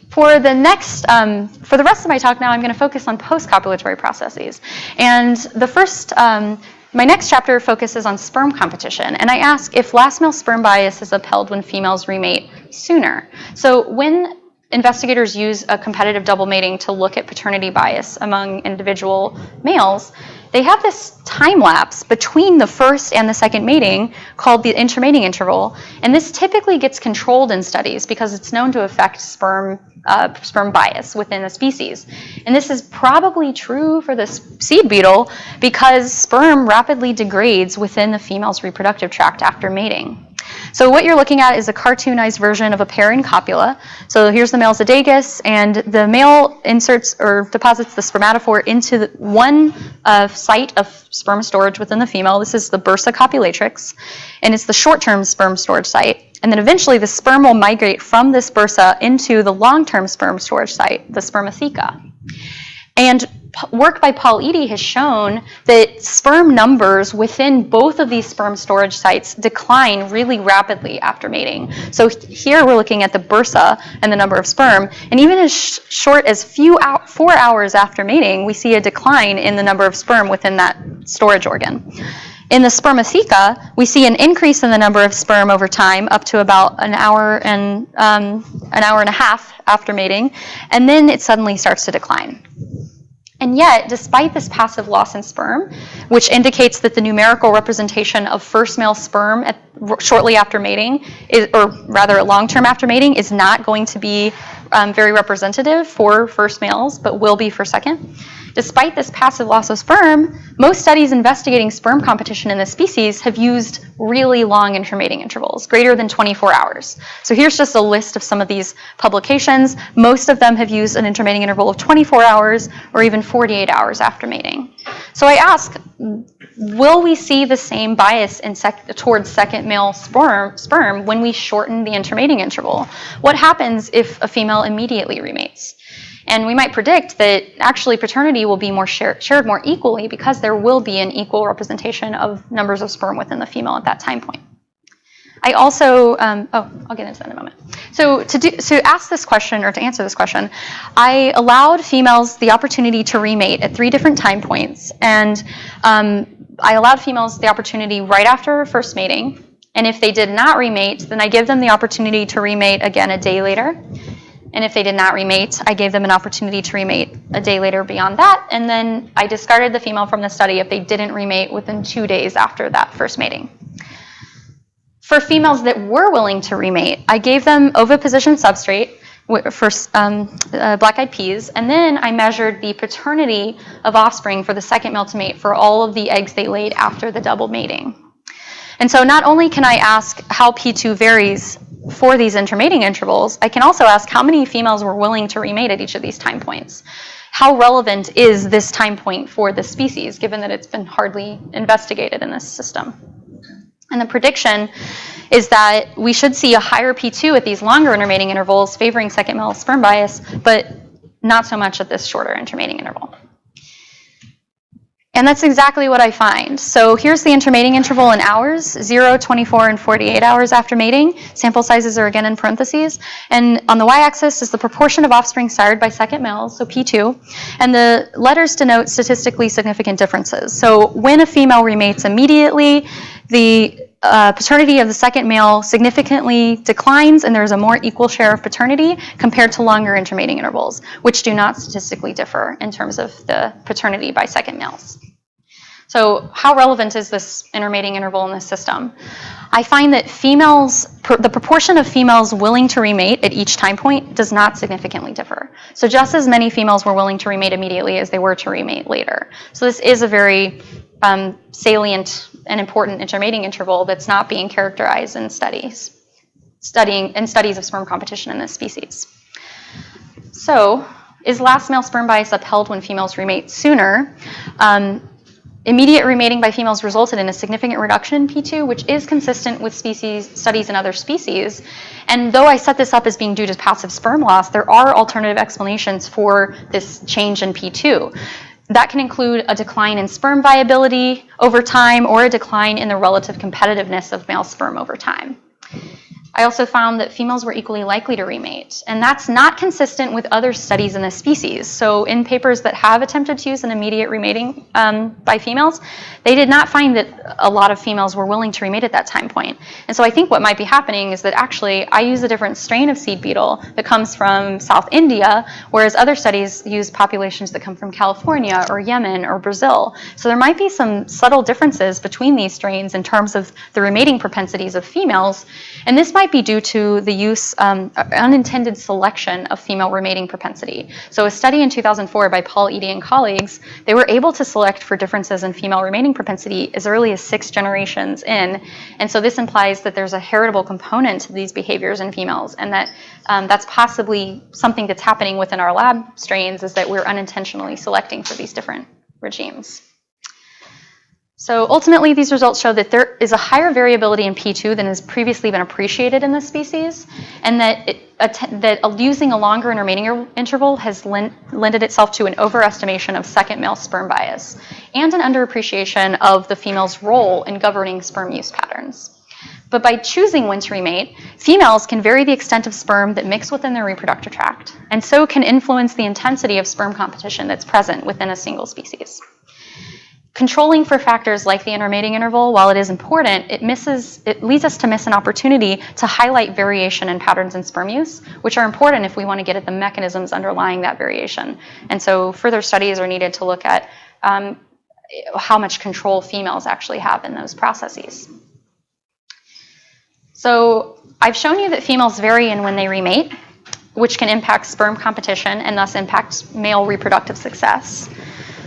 for the rest of my talk now, I'm going to focus on post-copulatory processes. And the first, my next chapter focuses on sperm competition. And I ask if last male sperm bias is upheld when females remate sooner. So when investigators use a competitive double mating to look at paternity bias among individual males, they have this time lapse between the first and the second mating called the intermating interval, and this typically gets controlled in studies because it's known to affect sperm bias within a species. And this is probably true for the seed beetle because sperm rapidly degrades within the female's reproductive tract after mating. So what you're looking at is a cartoonized version of a pair in copula. So here's the male zygotes, and the male inserts or deposits the spermatophore into one site of sperm storage within the female. This is the bursa copulatrix, and it's the short-term sperm storage site. And then eventually the sperm will migrate from this bursa into the long-term sperm storage site, the spermatheca. And work by Paul Eadie has shown that sperm numbers within both of these sperm storage sites decline really rapidly after mating. So here we're looking at the bursa and the number of sperm, and even as short as 4 hours after mating, we see a decline in the number of sperm within that storage organ. In the spermatheca, we see an increase in the number of sperm over time, up to about an hour and a half after mating, and then it suddenly starts to decline. And yet, despite this passive loss in sperm, which indicates that the numerical representation of first male sperm shortly after mating, or rather long-term after mating, is not going to be very representative for first males, but will be for second. Despite this passive loss of sperm, most studies investigating sperm competition in this species have used really long intermating intervals, greater than 24 hours. So here's just a list of some of these publications. Most of them have used an intermating interval of 24 hours or even 48 hours after mating. So I ask, will we see the same bias towards second male sperm when we shorten the intermating interval? What happens if a female immediately remates? And we might predict that actually paternity will be shared more equally because there will be an equal representation of numbers of sperm within the female at that time point. I also, I'll get into that in a moment. So to ask this question, or to answer this question, I allowed females the opportunity to remate at 3 different time points. And I allowed females the opportunity right after first mating. And if they did not remate, then I give them the opportunity to remate again a day later. And if they did not remate, I gave them an opportunity to remate a day later beyond that. And then I discarded the female from the study if they didn't remate within 2 days after that first mating. For females that were willing to remate, I gave them oviposition substrate for black-eyed peas, and then I measured the paternity of offspring for the second male to mate for all of the eggs they laid after the double mating. And so not only can I ask how P2 varies for these intermating intervals, I can also ask how many females were willing to remate at each of these time points. How relevant is this time point for the species, given that it's been hardly investigated in this system? And the prediction is that we should see a higher P2 at these longer intermating intervals, favoring second male sperm bias, but not so much at this shorter intermating interval. And that's exactly what I find. So here's the intermating interval in hours, 0, 24, and 48 hours after mating. Sample sizes are again in parentheses. And on the y-axis is the proportion of offspring sired by second males, so P2. And the letters denote statistically significant differences. So when a female remates immediately, the paternity of the second male significantly declines, and there is a more equal share of paternity compared to longer intermating intervals, which do not statistically differ in terms of the paternity by second males. So how relevant is this intermating interval in this system? I find that the proportion of females willing to remate at each time point does not significantly differ. So just as many females were willing to remate immediately as they were to remate later. So this is a very salient and important intermating interval that's not being characterized in studies of sperm competition in this species. So, is last male sperm bias upheld when females remate sooner? Immediate remating by females resulted in a significant reduction in P2, which is consistent with studies in other species. And though I set this up as being due to passive sperm loss, there are alternative explanations for this change in P2. That can include a decline in sperm viability over time or a decline in the relative competitiveness of male sperm over time. I also found that females were equally likely to remate, and that's not consistent with other studies in this species. So in papers that have attempted to use an immediate remating by females, they did not find that a lot of females were willing to remate at that time point. And so I think what might be happening is that actually I use a different strain of seed beetle that comes from South India, whereas other studies use populations that come from California or Yemen or Brazil. So there might be some subtle differences between these strains in terms of the remating propensities of females, and this might might be due to the use, unintended selection of female remating propensity. So a study in 2004 by Paul Eadie and colleagues, they were able to select for differences in female remating propensity as early as 6 generations in. And so this implies that there's a heritable component to these behaviors in females, and that that's possibly something that's happening within our lab strains, is that we're unintentionally selecting for these different regimes. So ultimately, these results show that there is a higher variability in P2 than has previously been appreciated in this species, and that using a longer intermating interval has lended itself to an overestimation of second male sperm bias and an underappreciation of the female's role in governing sperm use patterns. But by choosing when to remate, females can vary the extent of sperm that mix within their reproductive tract, and so can influence the intensity of sperm competition that's present within a single species. Controlling for factors like the intermating interval, while it is important, it leads us to miss an opportunity to highlight variation in patterns in sperm use, which are important if we want to get at the mechanisms underlying that variation. And so further studies are needed to look at how much control females actually have in those processes. So I've shown you that females vary in when they remate, which can impact sperm competition and thus impact male reproductive success.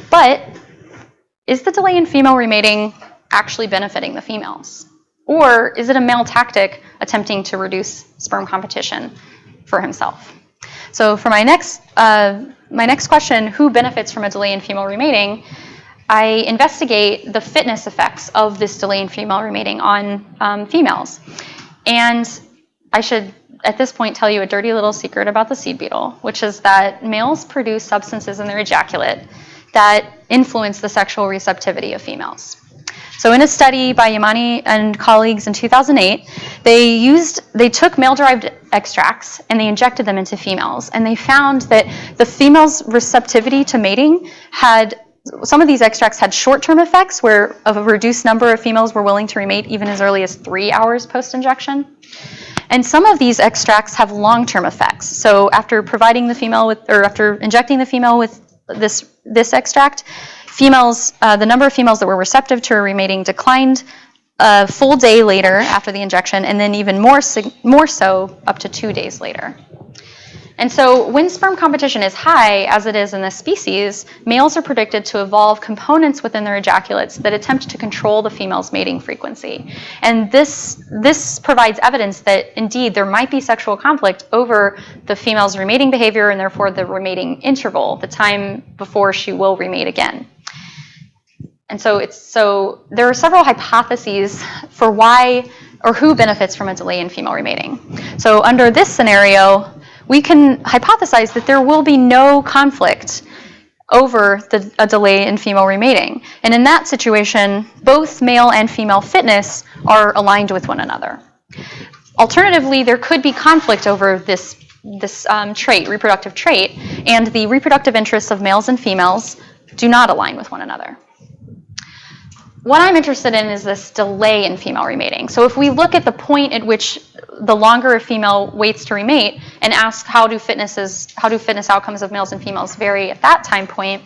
But is the delay in female remating actually benefiting the females? Or is it a male tactic attempting to reduce sperm competition for himself? So for my next question, who benefits from a delay in female remating, I investigate the fitness effects of this delay in female remating on females. And I should, at this point, tell you a dirty little secret about the seed beetle, which is that males produce substances in their ejaculate that influence the sexual receptivity of females. So in a study by Yamani and colleagues in 2008, they took male-derived extracts and they injected them into females, and they found that the females' receptivity to mating some of these extracts had short-term effects where a reduced number of females were willing to remate even as early as 3 hours post-injection. And some of these extracts have long-term effects. So after after injecting the female with this extract, the number of females that were receptive to remating declined a full day later after the injection, and then even more so up to 2 days later. And so when sperm competition is high, as it is in this species, males are predicted to evolve components within their ejaculates that attempt to control the female's mating frequency. And this provides evidence that indeed there might be sexual conflict over the female's remating behavior and therefore the remating interval, the time before she will remate again. And so there are several hypotheses for why or who benefits from a delay in female remating. So under this scenario, we can hypothesize that there will be no conflict over a delay in female remating. And in that situation, both male and female fitness are aligned with one another. Alternatively, there could be conflict over this reproductive trait, and the reproductive interests of males and females do not align with one another. What I'm interested in is this delay in female remating. So if we look at the point at which the longer a female waits to remate and ask how do fitness outcomes of males and females vary at that time point,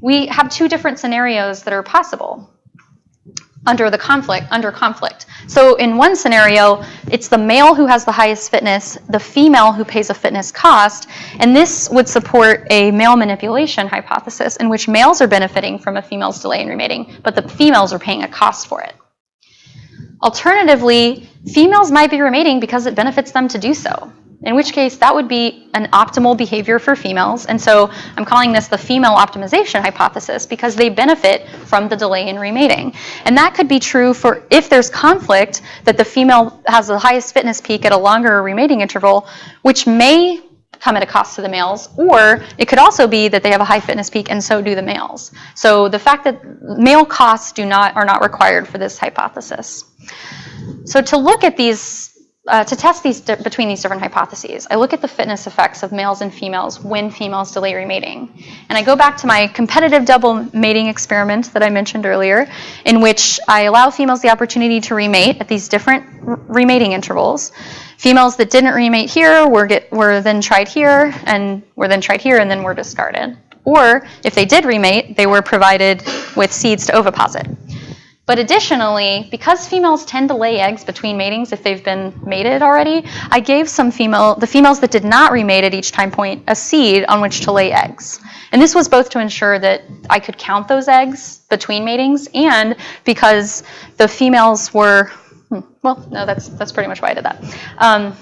we have 2 different scenarios that are possible under conflict. So in one scenario, it's the male who has the highest fitness, the female who pays a fitness cost, and this would support a male manipulation hypothesis in which males are benefiting from a female's delay in remating, but the females are paying a cost for it. Alternatively, females might be remating because it benefits them to do so, in which case that would be an optimal behavior for females. And so I'm calling this the female optimization hypothesis because they benefit from the delay in remating. And that could be true for if there's conflict, that the female has the highest fitness peak at a longer remating interval, which may come at a cost to the males, or it could also be that they have a high fitness peak and so do the males. So the fact that male costs are not required for this hypothesis. So to look at these, to test between these different hypotheses, I look at the fitness effects of males and females when females delay remating. And I go back to my competitive double mating experiment that I mentioned earlier, in which I allow females the opportunity to remate at these different remating intervals. Females that didn't remate here were then tried here, and then were discarded. Or if they did remate, they were provided with seeds to oviposit. But additionally, because females tend to lay eggs between matings if they've been mated already, I gave the females that did not remate at each time point a seed on which to lay eggs. And this was both to ensure that I could count those eggs between matings and because the females were, well, no, that's pretty much why I did that.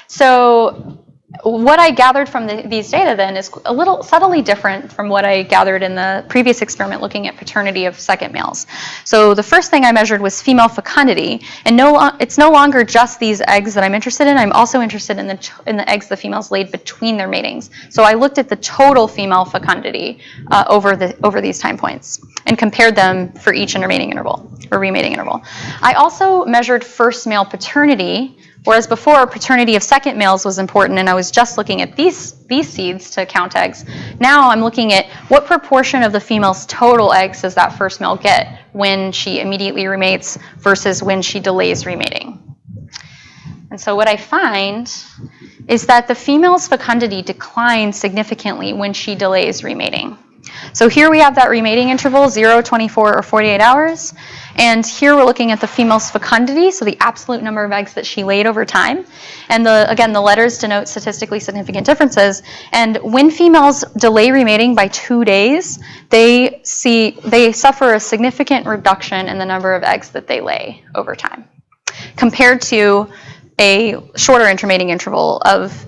So what I gathered from these data then is a little subtly different from what I gathered in the previous experiment looking at paternity of second males. So the first thing I measured was female fecundity, and it's no longer just these eggs that I'm interested in. I'm also interested in the eggs the females laid between their matings. So I looked at the total female fecundity over these time points and compared them for each intermating interval or remating interval. I also measured first male paternity. Whereas before, paternity of second males was important, and I was just looking at these seeds to count eggs. Now I'm looking at what proportion of the female's total eggs does that first male get when she immediately remates versus when she delays remating. And so what I find is that the female's fecundity declines significantly when she delays remating. So here we have that remating interval, 0, 24, or 48 hours. And here we're looking at the female's fecundity, so the absolute number of eggs that she laid over time. And again, the letters denote statistically significant differences. And when females delay remating by 2 days, they suffer a significant reduction in the number of eggs that they lay over time, compared to a shorter intermating interval of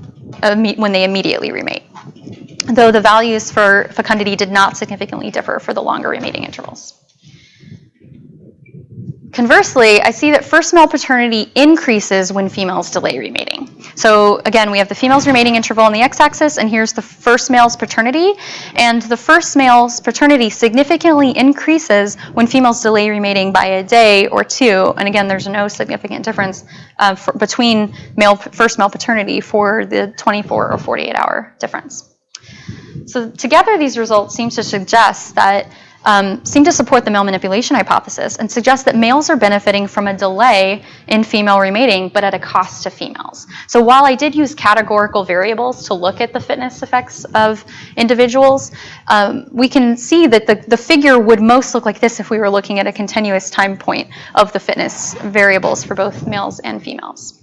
when they immediately remate, though the values for fecundity did not significantly differ for the longer remating intervals. Conversely, I see that first male paternity increases when females delay remating. So again, we have the female's remating interval on the x-axis, and here's the first male's paternity. And the first male's paternity significantly increases when females delay remating by a day or two. And again, there's no significant difference between first male paternity for the 24 or 48 hour difference. So together, these results seem to suggest that seem to support the male manipulation hypothesis and suggest that males are benefiting from a delay in female remating, but at a cost to females. So while I did use categorical variables to look at the fitness effects of individuals, we can see that the figure would most look like this if we were looking at a continuous time point of the fitness variables for both males and females.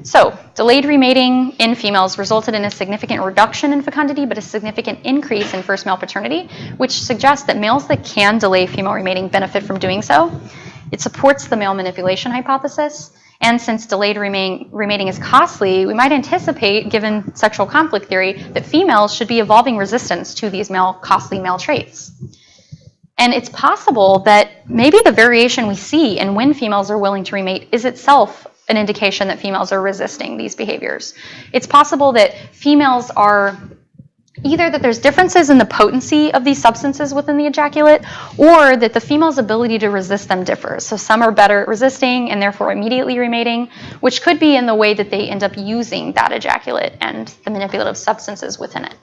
So, delayed remating in females resulted in a significant reduction in fecundity, but a significant increase in first male paternity, which suggests that males that can delay female remating benefit from doing so. It supports the male manipulation hypothesis, and since delayed remating is costly, we might anticipate, given sexual conflict theory, that females should be evolving resistance to these costly male traits. And it's possible that maybe the variation we see in when females are willing to remate is itself an indication that females are resisting these behaviors. It's possible that females are either that there's differences in the potency of these substances within the ejaculate, or that the female's ability to resist them differs. So some are better at resisting and therefore immediately remating, which could be in the way that they end up using that ejaculate and the manipulative substances within it.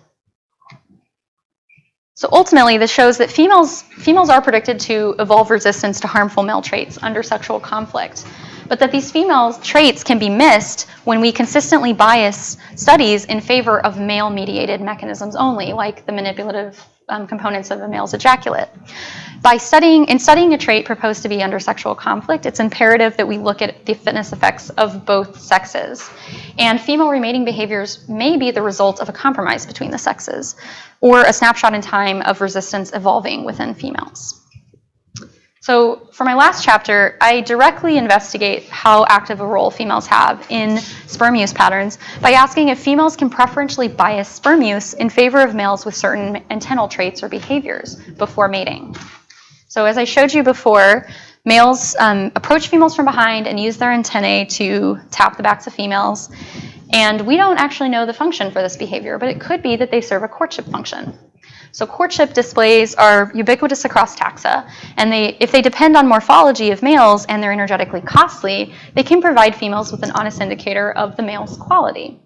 So ultimately, this shows that females are predicted to evolve resistance to harmful male traits under sexual conflict, but that these female traits can be missed when we consistently bias studies in favor of male-mediated mechanisms only, like the manipulative components of a male's ejaculate. In studying a trait proposed to be under sexual conflict, it's imperative that we look at the fitness effects of both sexes. And female remating behaviors may be the result of a compromise between the sexes, or a snapshot in time of resistance evolving within females. So for my last chapter, I directly investigate how active a role females have in sperm use patterns by asking if females can preferentially bias sperm use in favor of males with certain antennal traits or behaviors before mating. So as I showed you before, males approach females from behind and use their antennae to tap the backs of females. And we don't actually know the function for this behavior, but it could be that they serve a courtship function. So courtship displays are ubiquitous across taxa, and if they depend on morphology of males and they're energetically costly, they can provide females with an honest indicator of the male's quality.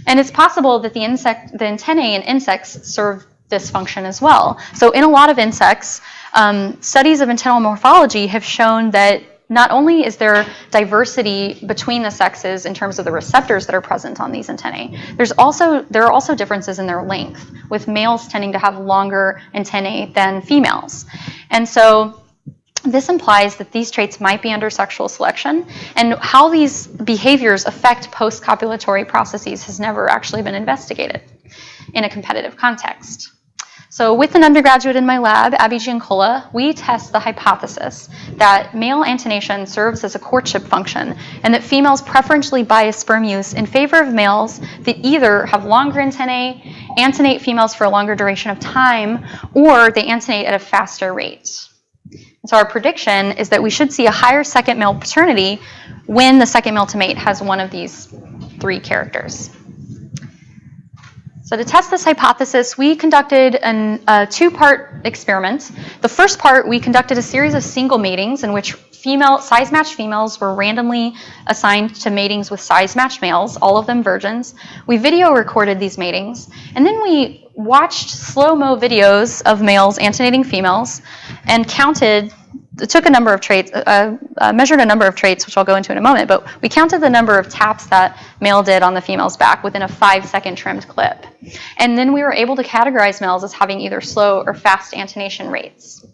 And it's possible that the antennae in insects serve this function as well. So in a lot of insects, studies of antennal morphology have shown that not only is there diversity between the sexes in terms of the receptors that are present on these antennae, there are also differences in their length, with males tending to have longer antennae than females. And so this implies that these traits might be under sexual selection, and how these behaviors affect post-copulatory processes has never actually been investigated in a competitive context. So with an undergraduate in my lab, Abby Giancola, we test the hypothesis that male antenation serves as a courtship function, and that females preferentially bias sperm use in favor of males that either have longer antennae, antenate females for a longer duration of time, or they antenate at a faster rate. So our prediction is that we should see a higher second male paternity when the second male to mate has one of these 3 characters. So to test this hypothesis, we conducted a 2-part experiment. The first part, we conducted a series of single matings in which size-matched females were randomly assigned to matings with size-matched males, all of them virgins. We video recorded these matings, and then we watched slow-mo videos of males antenating females and took a number of traits, measured a number of traits, which I'll go into in a moment, but we counted the number of taps that male did on the female's back within a 5-second trimmed clip. And then we were able to categorize males as having either slow or fast antenation rates.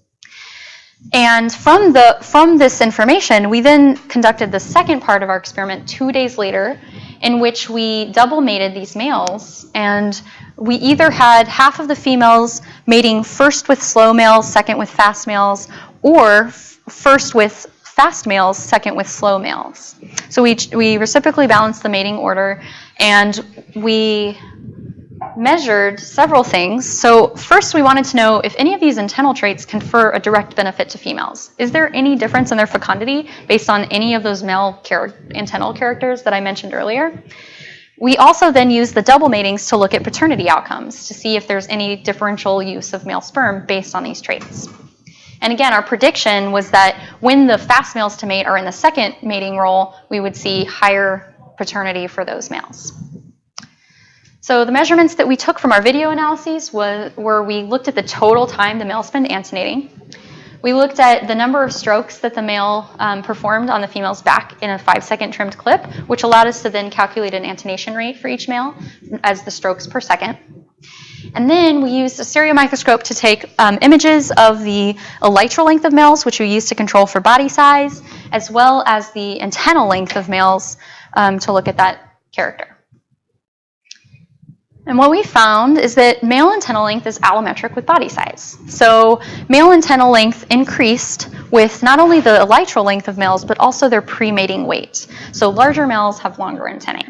And from this information, we then conducted the second part of our experiment 2 days later, in which we double mated these males, and we either had half of the females mating first with slow males, second with fast males, or first with fast males, second with slow males. So we reciprocally balanced the mating order, and we measured several things. So first, we wanted to know if any of these antennal traits confer a direct benefit to females. Is there any difference in their fecundity based on any of those male antennal characters that I mentioned earlier? We also then used the double matings to look at paternity outcomes to see if there's any differential use of male sperm based on these traits. And again, our prediction was that when the fast males to mate are in the second mating role, we would see higher paternity for those males. So the measurements that we took from our video analyses were we looked at the total time the male spent antenating. We looked at the number of strokes that the male performed on the female's back in a 5-second trimmed clip, which allowed us to then calculate an antenation rate for each male as the strokes per second. And then we used a stereo microscope to take images of the elytral length of males, which we used to control for body size, as well as the antennal length of males to look at that character. And what we found is that male antennal length is allometric with body size. So male antennal length increased with not only the elytral length of males, but also their pre-mating weight. So larger males have longer antennae.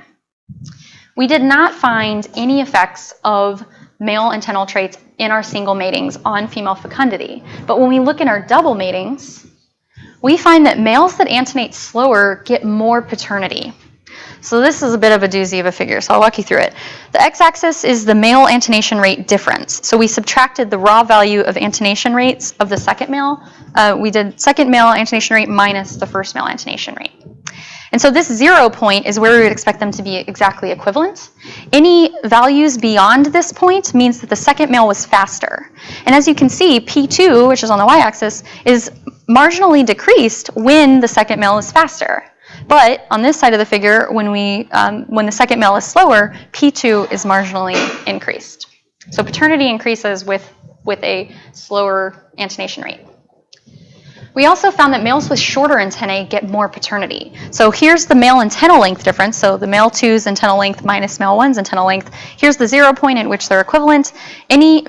We did not find any effects of male antennal traits in our single matings on female fecundity. But when we look in our double matings, we find that males that antenate slower get more paternity. So this is a bit of a doozy of a figure, so I'll walk you through it. The x-axis is the male antenation rate difference. So we subtracted the raw value of antenation rates of the second male. We did second male antenation rate minus the first male antenation rate. And so this 0 point is where we would expect them to be exactly equivalent. Any values beyond this point means that the second male was faster. And as you can see, P2, which is on the y-axis, is marginally decreased when the second male is faster. But on this side of the figure, when the second male is slower, P2 is marginally increased. So paternity increases with a slower antenation rate. We also found that males with shorter antennae get more paternity. So here's the male antennal length difference. So the male 2's antennal length minus male 1's antennal length. Here's the 0 point at which they're equivalent. Any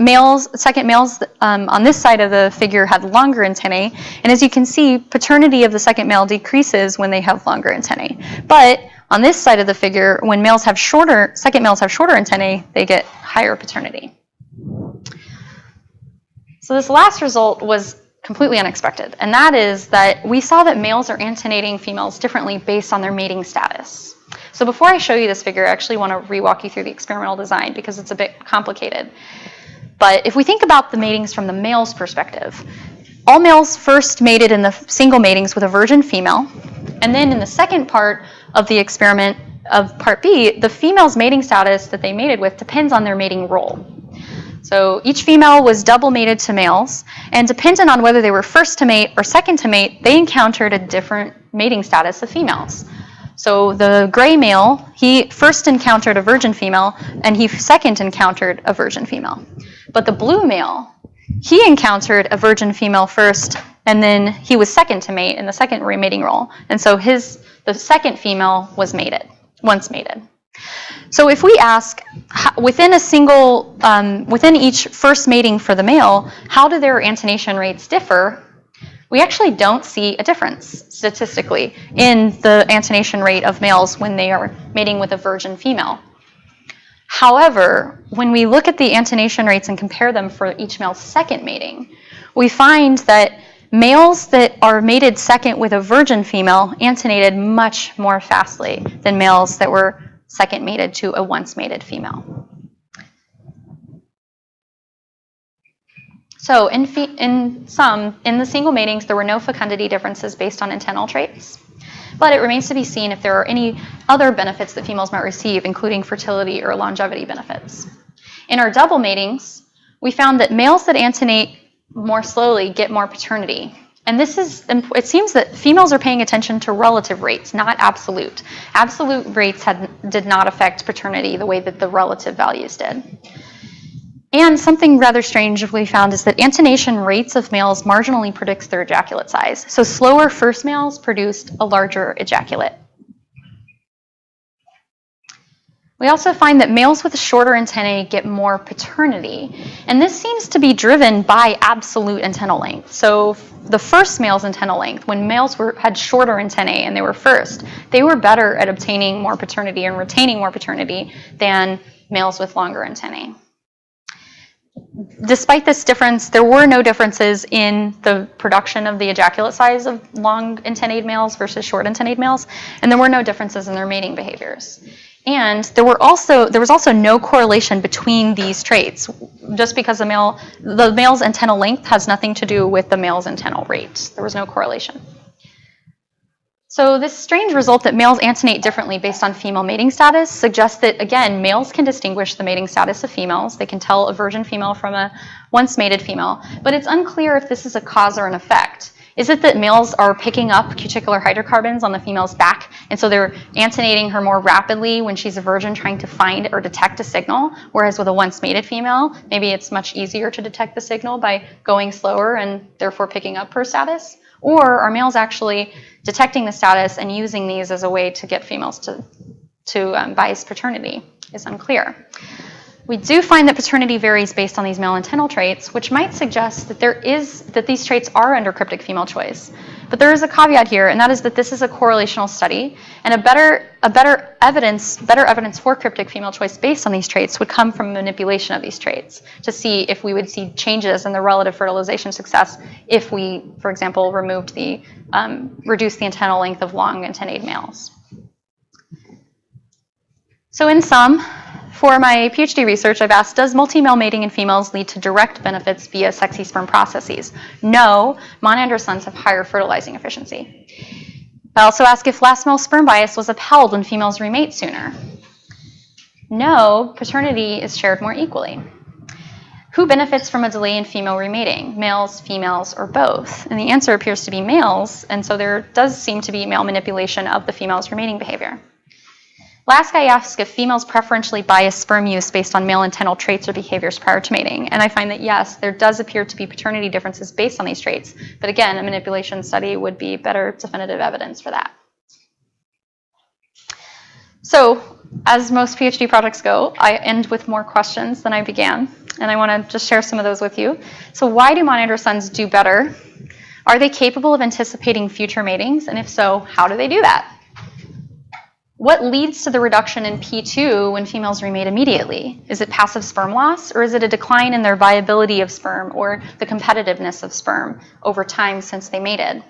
second males on this side of the figure had longer antennae. And as you can see, paternity of the second male decreases when they have longer antennae. But on this side of the figure, when second males have shorter antennae, they get higher paternity. So this last result was completely unexpected, and that is that we saw that males are antenating females differently based on their mating status. So before I show you this figure, I actually want to re-walk you through the experimental design because it's a bit complicated. But if we think about the matings from the male's perspective, all males first mated in the single matings with a virgin female, and then in the second part of the experiment of part B, the female's mating status that they mated with depends on their mating role. So each female was double mated to males, and dependent on whether they were first to mate or second to mate, they encountered a different mating status of females. So the gray male, he first encountered a virgin female, and he second encountered a virgin female. But the blue male, he encountered a virgin female first, and then he was second to mate in the second mating role. And so the second female was mated, once mated. So if we ask, within each first mating for the male, how do their antennation rates differ? We actually don't see a difference statistically in the antennation rate of males when they are mating with a virgin female. However, when we look at the antennation rates and compare them for each male's second mating, we find that males that are mated second with a virgin female antenated much more fastly than males that were second mated to a once mated female. So in the single matings, there were no fecundity differences based on antennal traits, but it remains to be seen if there are any other benefits that females might receive, including fertility or longevity benefits. In our double matings, we found that males that antennate more slowly get more paternity. And it seems that females are paying attention to relative rates, not absolute. Absolute rates did not affect paternity the way that the relative values did. And something rather strange we found is that antennation rates of males marginally predicts their ejaculate size. So slower first males produced a larger ejaculate. We also find that males with shorter antennae get more paternity. And this seems to be driven by absolute antennal length. So the first male's antennal length, when males had shorter antennae and they were first, they were better at obtaining more paternity and retaining more paternity than males with longer antennae. Despite this difference, there were no differences in the production of the ejaculate size of long antennaed males versus short antennaed males, and there were no differences in their mating behaviors. And there was also no correlation between these traits. Just because the male's antennal length has nothing to do with the male's antennal rate. There was no correlation. So this strange result that males antennate differently based on female mating status suggests that, again, males can distinguish the mating status of females. They can tell a virgin female from a once mated female, but it's unclear if this is a cause or an effect. Is it that males are picking up cuticular hydrocarbons on the female's back, and so they're antenating her more rapidly when she's a virgin, trying to find or detect a signal, whereas with a once mated female, maybe it's much easier to detect the signal by going slower and therefore picking up her status? Or are males actually detecting the status and using these as a way to get females to bias paternity? Is unclear. We do find that paternity varies based on these male antennal traits, which might suggest that these traits are under cryptic female choice. But there is a caveat here, and that is that this is a correlational study, and a better evidence for cryptic female choice based on these traits would come from manipulation of these traits to see if we would see changes in the relative fertilization success if we, for example, reduced the antennal length of long antennaed males. So in sum, for my PhD research, I've asked, does multi-male mating in females lead to direct benefits via sexy sperm processes? No, monandrosons have higher fertilizing efficiency. I also ask if last male sperm bias was upheld when females remate sooner. No, paternity is shared more equally. Who benefits from a delay in female remating? Males, females, or both? And the answer appears to be males, and so there does seem to be male manipulation of the female's remating behavior. Last, I asked if females preferentially bias sperm use based on male antennal traits or behaviors prior to mating, and I find that yes, there does appear to be paternity differences based on these traits, but again, a manipulation study would be better definitive evidence for that. So, as most PhD projects go, I end with more questions than I began, and I want to just share some of those with you. So why do monandrosons do better? Are they capable of anticipating future matings, and if so, how do they do that? What leads to the reduction in P2 when females remate immediately? Is it passive sperm loss, or is it a decline in their viability of sperm or the competitiveness of sperm over time since they mated?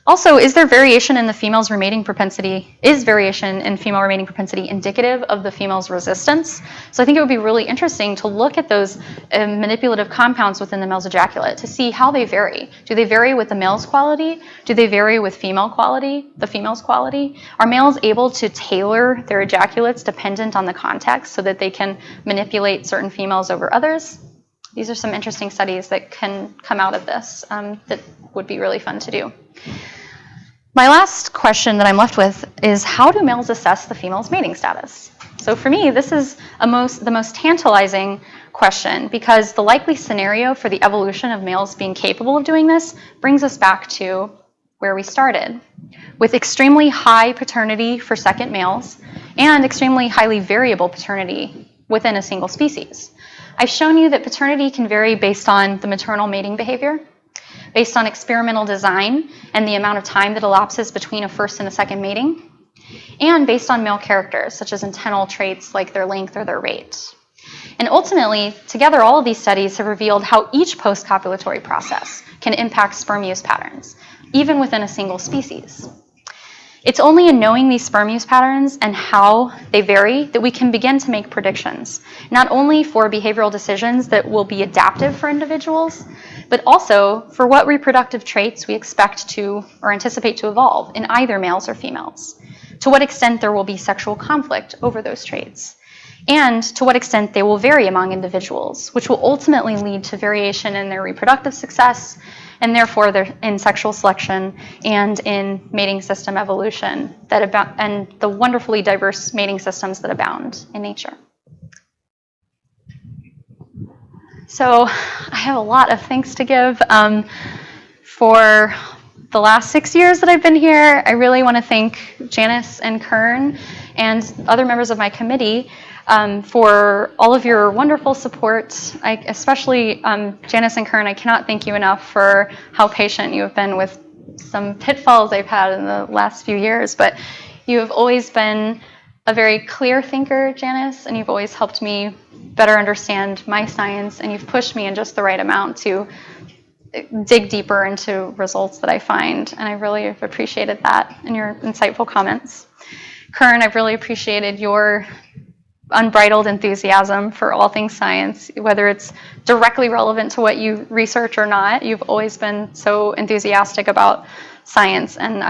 Also, is there variation in the female's remating propensity? Is variation in female remating propensity indicative of the female's resistance? So I think it would be really interesting to look at those manipulative compounds within the male's ejaculate to see how they vary. Do they vary with the male's quality? Do they vary with female quality, the female's quality? Are males able to tailor their ejaculates dependent on the context so that they can manipulate certain females over others? These are some interesting studies that can come out of this that would be really fun to do. My last question that I'm left with is, how do males assess the female's mating status? So for me, this is the most tantalizing question, because the likely scenario for the evolution of males being capable of doing this brings us back to where we started, with extremely high paternity for second males and extremely highly variable paternity within a single species. I've shown you that paternity can vary based on the maternal mating behavior, based on experimental design and the amount of time that elapses between a first and a second mating, and based on male characters, such as antennal traits like their length or their rate. And ultimately, together, all of these studies have revealed how each post-copulatory process can impact sperm use patterns, even within a single species. It's only in knowing these sperm use patterns and how they vary that we can begin to make predictions, not only for behavioral decisions that will be adaptive for individuals, but also for what reproductive traits we expect to or anticipate to evolve in either males or females, to what extent there will be sexual conflict over those traits, and to what extent they will vary among individuals, which will ultimately lead to variation in their reproductive success, and therefore in sexual selection and in mating system evolution and the wonderfully diverse mating systems that abound in nature. So I have a lot of thanks to give for the last 6 years that I've been here. I really want to thank Janice and Kern and other members of my committee for all of your wonderful support. Especially Janice and Kern, I cannot thank you enough for how patient you have been with some pitfalls I've had in the last few years. But you have always been a very clear thinker, Janice, and you've always helped me better understand my science, and you've pushed me in just the right amount to dig deeper into results that I find, and I really have appreciated that and your insightful comments. Kern, I've really appreciated your unbridled enthusiasm for all things science, whether it's directly relevant to what you research or not. You've always been so enthusiastic about science, and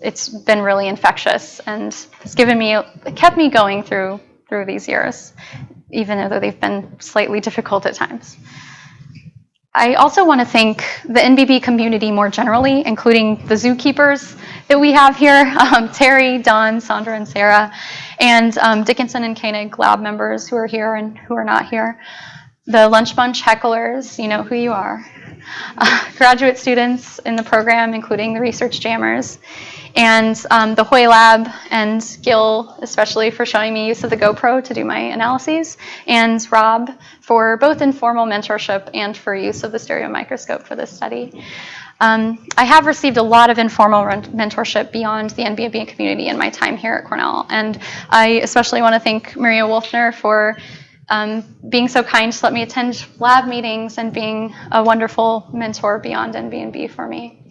it's been really infectious, and it's kept me going through these years, even though they've been slightly difficult at times. I also want to thank the NBB community more generally, including the zookeepers that we have here, Terry, Don, Sandra, and Sarah, and Dickinson and Koenig lab members who are here and who are not here. The Lunch Bunch hecklers, you know who you are. Graduate students in the program, including the research jammers, and the Hoy Lab, and Gil, especially for showing me use of the GoPro to do my analyses, and Rob for both informal mentorship and for use of the stereo microscope for this study. I have received a lot of informal mentorship beyond the NBB community in my time here at Cornell, and I especially want to thank Maria Wolfner for being so kind to let me attend lab meetings and being a wonderful mentor beyond NBB for me.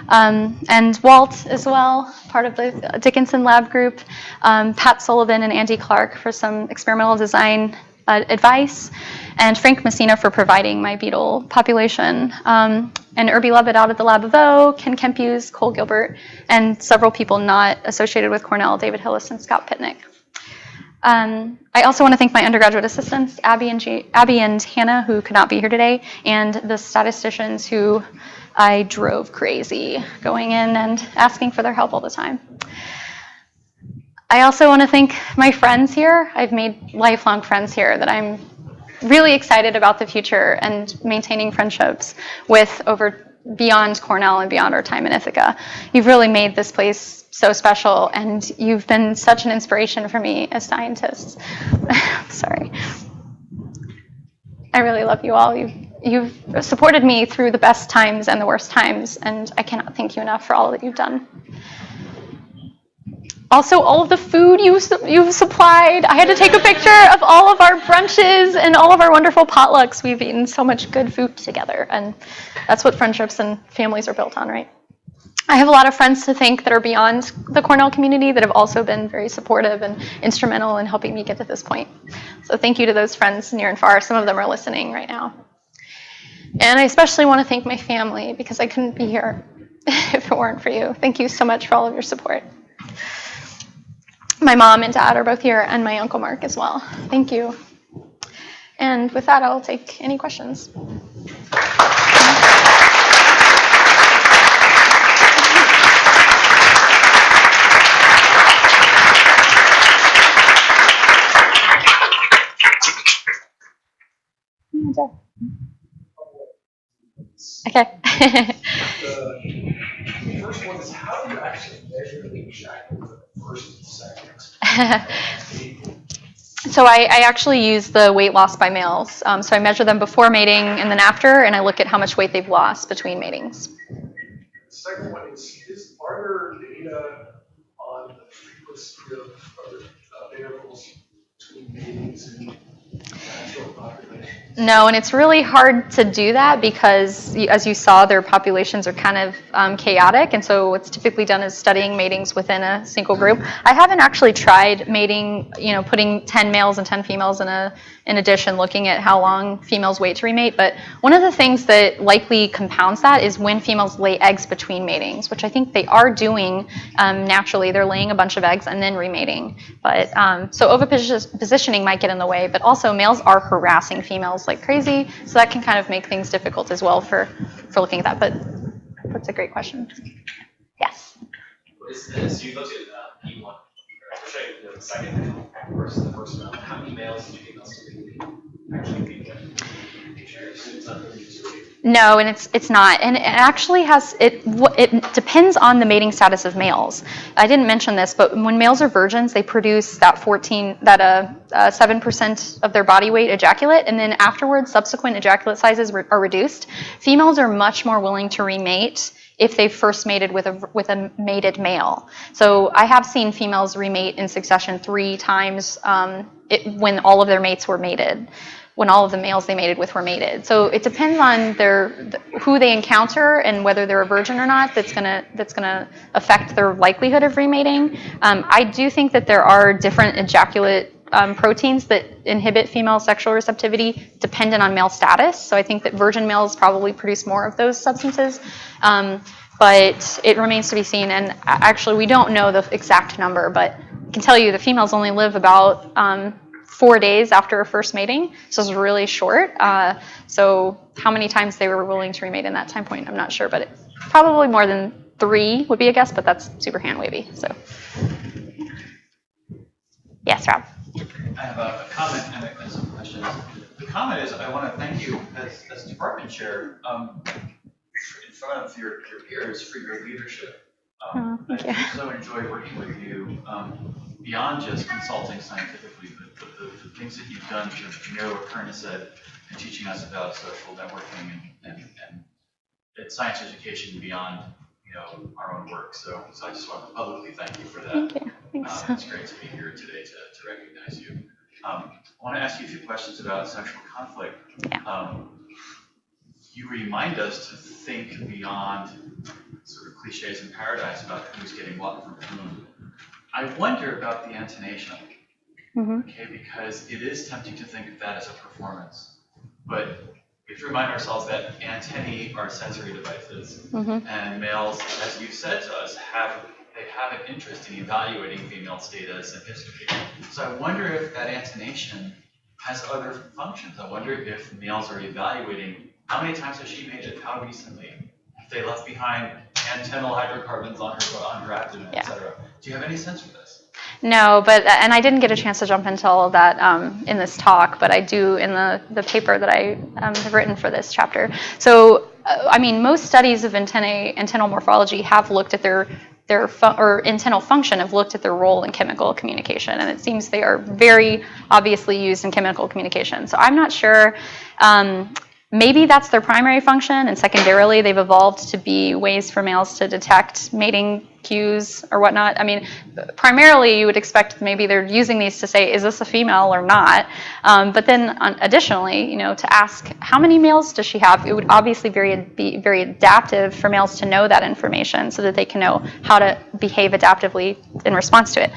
And Walt as well, part of the Dickinson lab group, Pat Sullivan and Andy Clark for some experimental design advice, and Frank Messina for providing my beetle population, and Irby Levitt out at the Lab of O, Ken Kempuse, Cole Gilbert, and several people not associated with Cornell, David Hillis and Scott Pitnick. I also want to thank my undergraduate assistants, Abby and Hannah, who could not be here today, and the statisticians who I drove crazy going in and asking for their help all the time. I also want to thank my friends here. I've made lifelong friends here that I'm really excited about the future and maintaining friendships with beyond Cornell and beyond our time in Ithaca. You've really made this place so special, and you've been such an inspiration for me as scientists. Sorry. I really love you all. You've supported me through the best times and the worst times, and I cannot thank you enough for all that you've done. Also, all of the food you've supplied. I had to take a picture of all of our brunches and all of our wonderful potlucks. We've eaten so much good food together, and that's what friendships and families are built on, right? I have a lot of friends to thank that are beyond the Cornell community that have also been very supportive and instrumental in helping me get to this point. So thank you to those friends near and far. Some of them are listening right now. And I especially want to thank my family because I couldn't be here if it weren't for you. Thank you so much for all of your support. My mom and dad are both here, and my Uncle Mark as well. Thank you. And with that, I'll take any questions. Okay. The first one is, how do you actually measure the ejaculate for the first and second? So I actually use the weight loss by males. So I measure them before mating and then after, and I look at how much weight they've lost between matings. The second one is are there data on the frequency of variables between matings and natural populations? No, and it's really hard to do that because, as you saw, their populations are kind of chaotic, and so what's typically done is studying matings within a single group. I haven't actually tried mating, putting 10 males and 10 females in a dish and looking at how long females wait to remate, but one of the things that likely compounds that is when females lay eggs between matings, which I think they are doing naturally. They're laying a bunch of eggs and then remating. But so ovipositioning might get in the way, but also males are harassing females like crazy, so that can kind of make things difficult as well for looking at that. But that's a great question. Yes. So you looked at E1, especially the second male versus the first male. How many males and females typically actually meet with? It's not really just No, and it's not, and it actually has it depends on the mating status of males. I didn't mention this, but when males are virgins, they produce that 7% of their body weight ejaculate, and then afterwards, subsequent ejaculate sizes are reduced. Females are much more willing to remate if they first mated with a mated male. So I have seen females remate in succession 3 times when all of their mates were mated. When all of the males they mated with were mated. So it depends on who they encounter and whether they're a virgin or not. That's gonna affect their likelihood of remating. I do think that there are different ejaculate proteins that inhibit female sexual receptivity dependent on male status. So I think that virgin males probably produce more of those substances. But it remains to be seen. And actually, we don't know the exact number, but I can tell you the females only live about 4 days after first mating, so it's really short. So how many times they were willing to remate in that time point, I'm not sure, but probably more than 3 would be a guess, but that's super hand wavy. So yes, Rob. I have a comment and some questions. The comment is, I want to thank you as department chair in front of your peers for your leadership. Thank you. I so enjoy working with you beyond just consulting scientifically, but the things that you've done to mirror what Kern has said and teaching us about social networking and science education beyond our own work. So I just want to publicly thank you for that. Thank you. Thanks. It's great to be here today to recognize you. I want to ask you a few questions about sexual conflict. Yeah. You remind us to think beyond sort of cliches and paradigms about who's getting what from whom. I wonder about the antenation, okay, because it is tempting to think of that as a performance. But we have to remind ourselves that antennae are sensory devices, and males, as you've said to us, have an interest in evaluating female status and history. So I wonder if that antenation has other functions. I wonder if males are evaluating how many times has she mated, how recently, if they left behind antennal hydrocarbons on her abdomen, etc. Do you have any sense for this? No, and I didn't get a chance to jump into all of that in this talk, but I do in the paper that I have written for this chapter. So, most studies of antennal morphology have looked at their antennal function, have looked at their role in chemical communication, and it seems they are very obviously used in chemical communication. So I'm not sure maybe that's their primary function, and secondarily they've evolved to be ways for males to detect mating cues or whatnot. I mean, primarily you would expect maybe they're using these to say, is this a female or not? But then additionally, to ask how many males does she have, it would obviously be very adaptive for males to know that information so that they can know how to behave adaptively in response to it.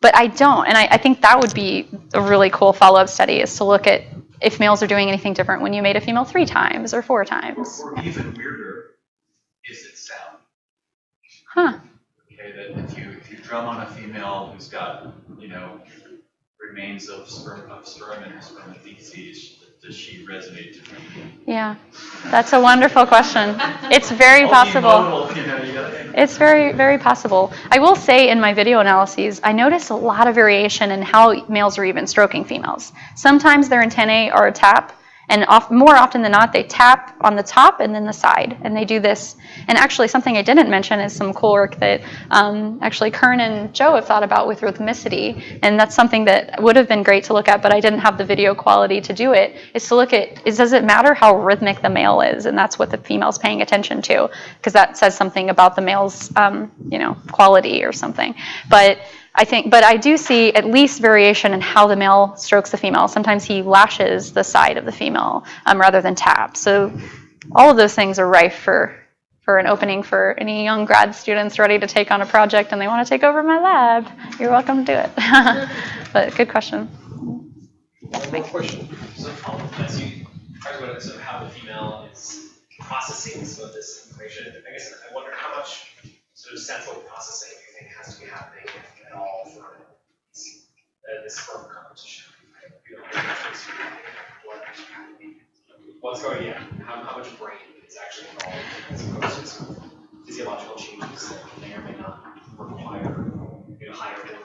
But I don't, and I think that would be a really cool follow-up study, is to look at if males are doing anything different when you mate a female 3 times or 4 times. Or even weirder, is it sound? Huh. Okay, that if you drum on a female who's got, remains of sperm in her sperm and feces, does she resonate differently? Yeah, that's a wonderful question. It's very possible. It's very, very possible. I will say in my video analyses, I noticed a lot of variation in how males are even stroking females. Sometimes their antennae are a tap, and more often than not, they tap on the top and then the side, and they do this. And actually, something I didn't mention is some cool work that actually Kern and Joe have thought about with rhythmicity, and that's something that would have been great to look at, but I didn't have the video quality to do it, is to look at, does it matter how rhythmic the male is? And that's what the female's paying attention to, because that says something about the male's, quality or something. But I do see at least variation in how the male strokes the female. Sometimes he lashes the side of the female rather than tap. So all of those things are rife for an opening for any young grad students ready to take on a project and they want to take over my lab. You're welcome to do it. But good question. One more question. So, as you talked about sort of how the female is processing some of this information, I guess I wonder how much sort of central processing do you think has to be happening at all for this sperm competition? What's going on? How much brain is actually involved as opposed to some physiological changes that may or may not require higher order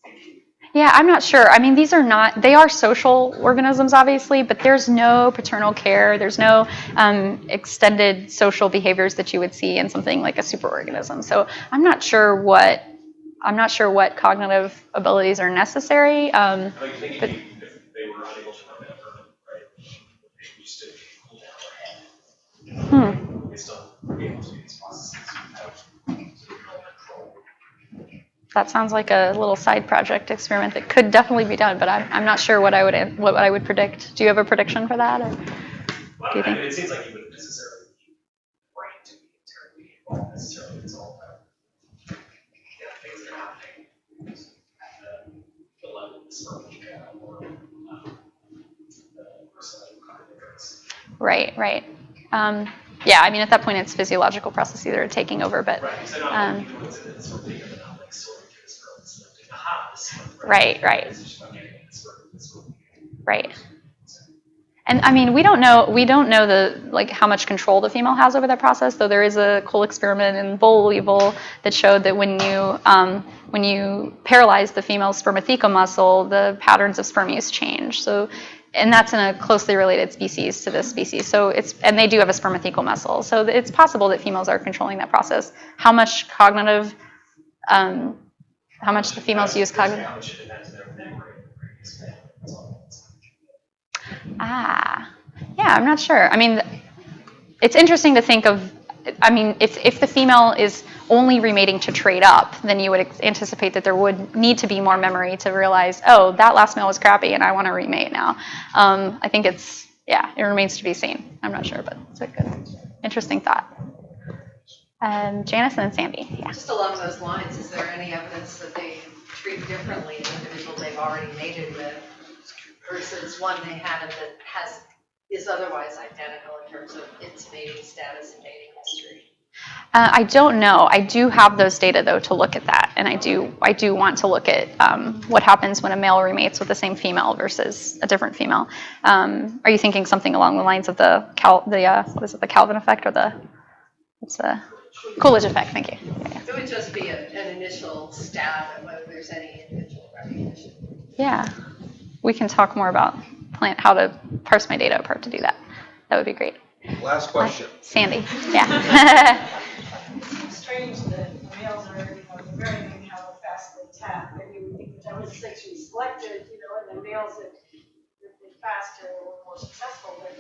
thinking? Yeah, I'm not sure. I mean, they are social organisms, obviously, but there's no paternal care. There's no extended social behaviors that you would see in something like a superorganism. So I'm not sure what cognitive abilities are necessary. But you think if they were unable to run that permit, right, they used to cool down their head. They still be able to do these processes without sort of real control. That sounds like a little side project experiment that could definitely be done, but I'm not sure what I would predict. Do you have a prediction for that, or do you think? It seems like you wouldn't necessarily need the brain to be terribly involved necessarily. It's all about things that are happening at the level of the sperm or the personal cognitive traits. Right. Yeah, I mean, at that point, it's physiological processes that are taking over, but. Right, because I know people would say that it's sort of bigger than like sorting through this girl. It's like, aha, this one. Right. And I mean, we don't know how much control the female has over that process, though there is a cool experiment in bull weevil that showed that when you paralyze the female's spermatheca muscle, the patterns of sperm use change. So, and that's in a closely related species to this species. So and they do have a spermathecal muscle. So it's possible that females are controlling that process. How much the females use cognitive? How much it depends on their memory. Yeah, I'm not sure. I mean, it's interesting to think of, I mean, if the female is only remating to trade up, then you would anticipate that there would need to be more memory to realize, oh, that last male was crappy and I want to remate now. I think it remains to be seen. I'm not sure, but it's a good, interesting thought. Janice and Sandy, yeah. Just along those lines, is there any evidence that they treat differently an individual they've already mated with versus one they haven't that is otherwise identical in terms of its mating status and mating history? I don't know. I do have those data though to look at that, and I do want to look at what happens when a male remates with the same female versus a different female. Are you thinking something along the lines of the Calvin effect, or the Coolidge effect? Thank you. Yeah. It would just be an initial stab at whether there's any individual recognition. Yeah, we can talk more about how to parse my data apart to do that. That would be great. Last question. Sandy, yeah. It seems strange that males are, varying how fast they tap. Maybe we think that was sexually selected, and the males that are faster or more successful. But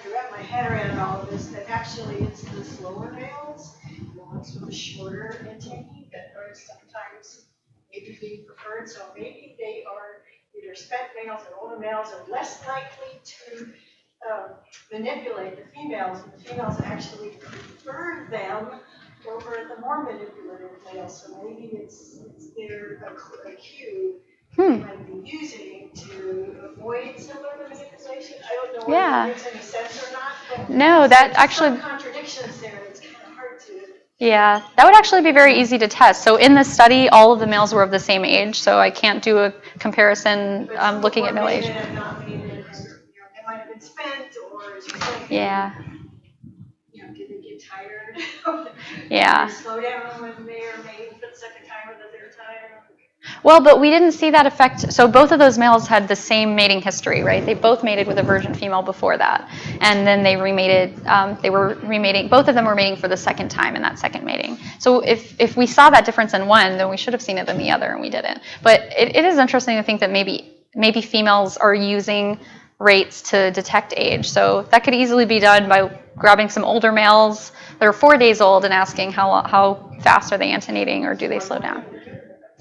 to wrap my head around all of this, that actually it's the slower males, the ones with the shorter intake that are sometimes maybe being preferred. So maybe they are either spent males or older males are less likely to manipulate the females, and the females actually prefer them over the more manipulative males. So maybe it's their a cue they might be using to avoid some of the manipulation. I don't know whether that makes any sense or not. But No, that actually. Some contradictions there. It's kind of hard to. Yeah, that would actually be very easy to test. So in this study, all of the males were of the same age, so I can't do a comparison looking at male age. And not mated, and, they might have been spent, or as you say, Yeah. Did they get tired? Yeah. Did they slow down when they are mated for the second time or the third time? Well, but we didn't see that effect. So both of those males had the same mating history, right? They both mated with a virgin female before that. And then they remated, they were remating, both of them were mating for the second time in that second mating. So if we saw that difference in one, then we should have seen it in the other, and we didn't. But it is interesting to think that maybe females are using rates to detect age. So that could easily be done by grabbing some older males that are 4 days old and asking how fast are they antenating, or do they slow down?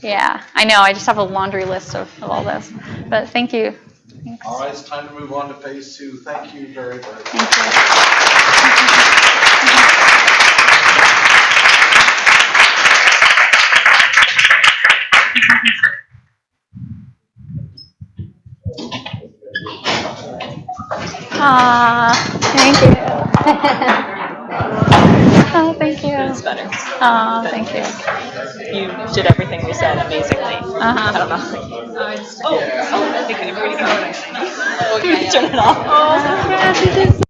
Yeah, I know. I just have a laundry list of all this. But thank you. Thanks. All right, it's time to move on to phase 2. Thank you very, very much. Thank you. Thank you. Oh, thank you. It's better. Thank you. You did everything we said amazingly. I don't know. I think everybody can. Turn it off.